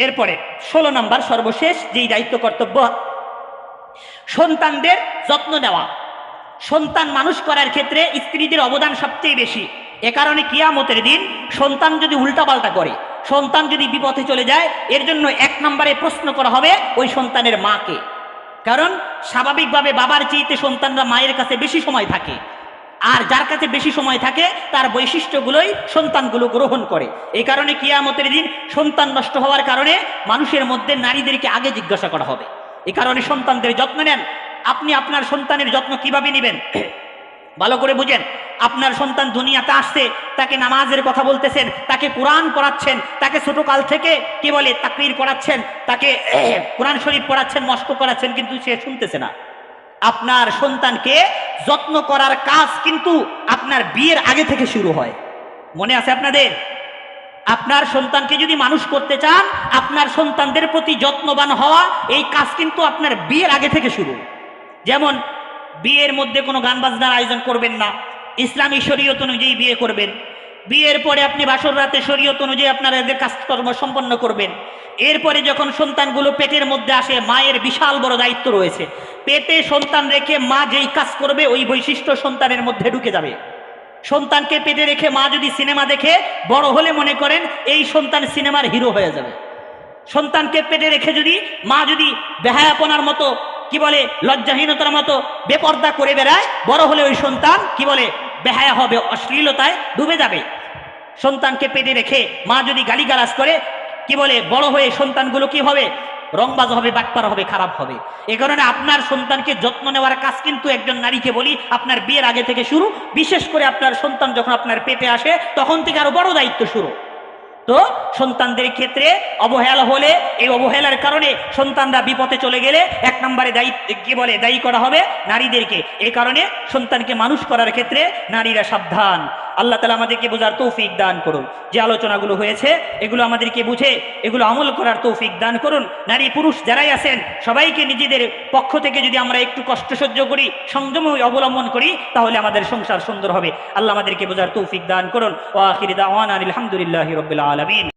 এরপরে 16 নম্বর সর্বশেষ যেই দায়িত্ব কর্তব্য, সন্তানদের যত্ন নেওয়া। সন্তান মানুষ করার ক্ষেত্রে স্ত্রীদের অবদান সবচেয়ে বেশি। এ কারণে কিয়ামতের দিন সন্তান যদি উল্টাপাল্টা করে, সন্তান যদি বিপথে চলে যায়, এর জন্য 1 নম্বরে প্রশ্ন করা হবে ওই সন্তানের মাকে। কারণ স্বাভাবিকভাবে বাবার চেয়েতে সন্তানরা মায়ের কাছে বেশি সময় থাকে, আর যার কাছে বেশি সময় থাকে তার বৈশিষ্ট্যগুলোই সন্তানগুলো গ্রহণ করে। এই কারণে কিয়ামতের দিন সন্তান নষ্ট হওয়ার কারণে মানুষের মধ্যে নারীদেরকে আগে জিজ্ঞাসা করা হবে। এই কারণে সন্তানদের যত্ন নেন। আপনি আপনার সন্তানের যত্ন কিভাবে নেবেন ভালো করে বুঝেন। আপনার সন্তান দুনিয়াতে আসছে, তাকে নামাজের কথা বলতেছেন, তাকে কোরআন পড়াচ্ছেন, তাকে ছোটকাল থেকে কি বলে তাকবীর পড়াচ্ছেন, তাকে কোরআন শরীফ পড়াচ্ছেন, মস্ক করাচ্ছেন, কিন্তু সে শুনতেছে না। আপনার সন্তানকে যত্ন করার কাজ কিন্তু আপনার বিয়ের আগে থেকে শুরু হয়। মনে আছে আপনাদের? আপনার সন্তানকে যদি মানুষ করতে চান, আপনার সন্তানদের প্রতি যত্নবান হওয়া, এই কাজ কিন্তু আপনার বিয়ের আগে থেকে শুরু। যেমন বিয়ের মধ্যে কোনো গান বাজনার আয়োজন করবেন না, ইসলামী শরীয়ত অনুযায়ী বিয়ে করবেন। বিয়ের পরে আপনি বাসর রাতে শরীয়ত অনুযায়ী আপনারা এদের কাজকর্ম সম্পন্ন করবেন। এরপরে যখন সন্তানগুলো পেটের মধ্যে আসে, মায়ের বিশাল বড় দায়িত্ব রয়েছে। পেটে সন্তান রেখে মা যেই কাজ করবে ওই বৈশিষ্ট্য সন্তানের মধ্যে ঢুকে যাবে। সন্তানকে পেটে রেখে মা যদি সিনেমা দেখে, বড় হলে মনে করেন এই সন্তান সিনেমার হিরো হয়ে যাবে। সন্তানকে পেটে রেখে যদি মা যদি বেহায়াপনার মতো কি বলে লজ্জাহীনতার মতো বেপর্দা করে বেড়ায়, বড় হলে ওই সন্তান কি বলে বেহায়া হবে, অশ্লীলতায় ডুবে যাবে। সন্তানকে পেটে রেখে মা যদি গালিগালাজ করে, কি বলে বড় হয়ে সন্তানগুলো কি হবে, রংবাজ হবে, বাটপার হবে, খারাপ হবে। এ কারণে আপনার সন্তানকে যত্ন নেওয়ার কাজ কিন্তু একজন নারীকে বলি আপনার বিয়ের আগে থেকে শুরু। বিশেষ করে আপনার সন্তান যখন আপনার পেটে আসে তখন থেকে আরো বড় দায়িত্ব শুরু। তো সন্তানদের ক্ষেত্রে অবহেলা হলে, এই অবহেলার কারণে সন্তানরা বিপথে চলে গেলে 1 নম্বরে দায়ী করা হবে নারীদেরকে। এই কারণে সন্তানকে মানুষ করার ক্ষেত্রে নারীরা সাবধান। আল্লাহ তাআলা আমাদেরকে বোঝার তৌফিক দান করুন। যে আলোচনাগুলো হয়েছে এগুলো আমাদেরকে বুঝে এগুলো আমল করার তৌফিক দান করুন। নারী পুরুষ যারাই আছেন সবাইকে নিজেদের পক্ষ থেকে যদি আমরা একটু কষ্ট সহ্য করি, সংযম অবলম্বন করি, তাহলে আমাদের সংসার সুন্দর হবে। আল্লাহ আমাদেরকে বোঝার তৌফিক দান করুন। ওয়া আখিরু দাওয়ানা আলহামদুলিল্লাহি রাব্বিল আলামিন।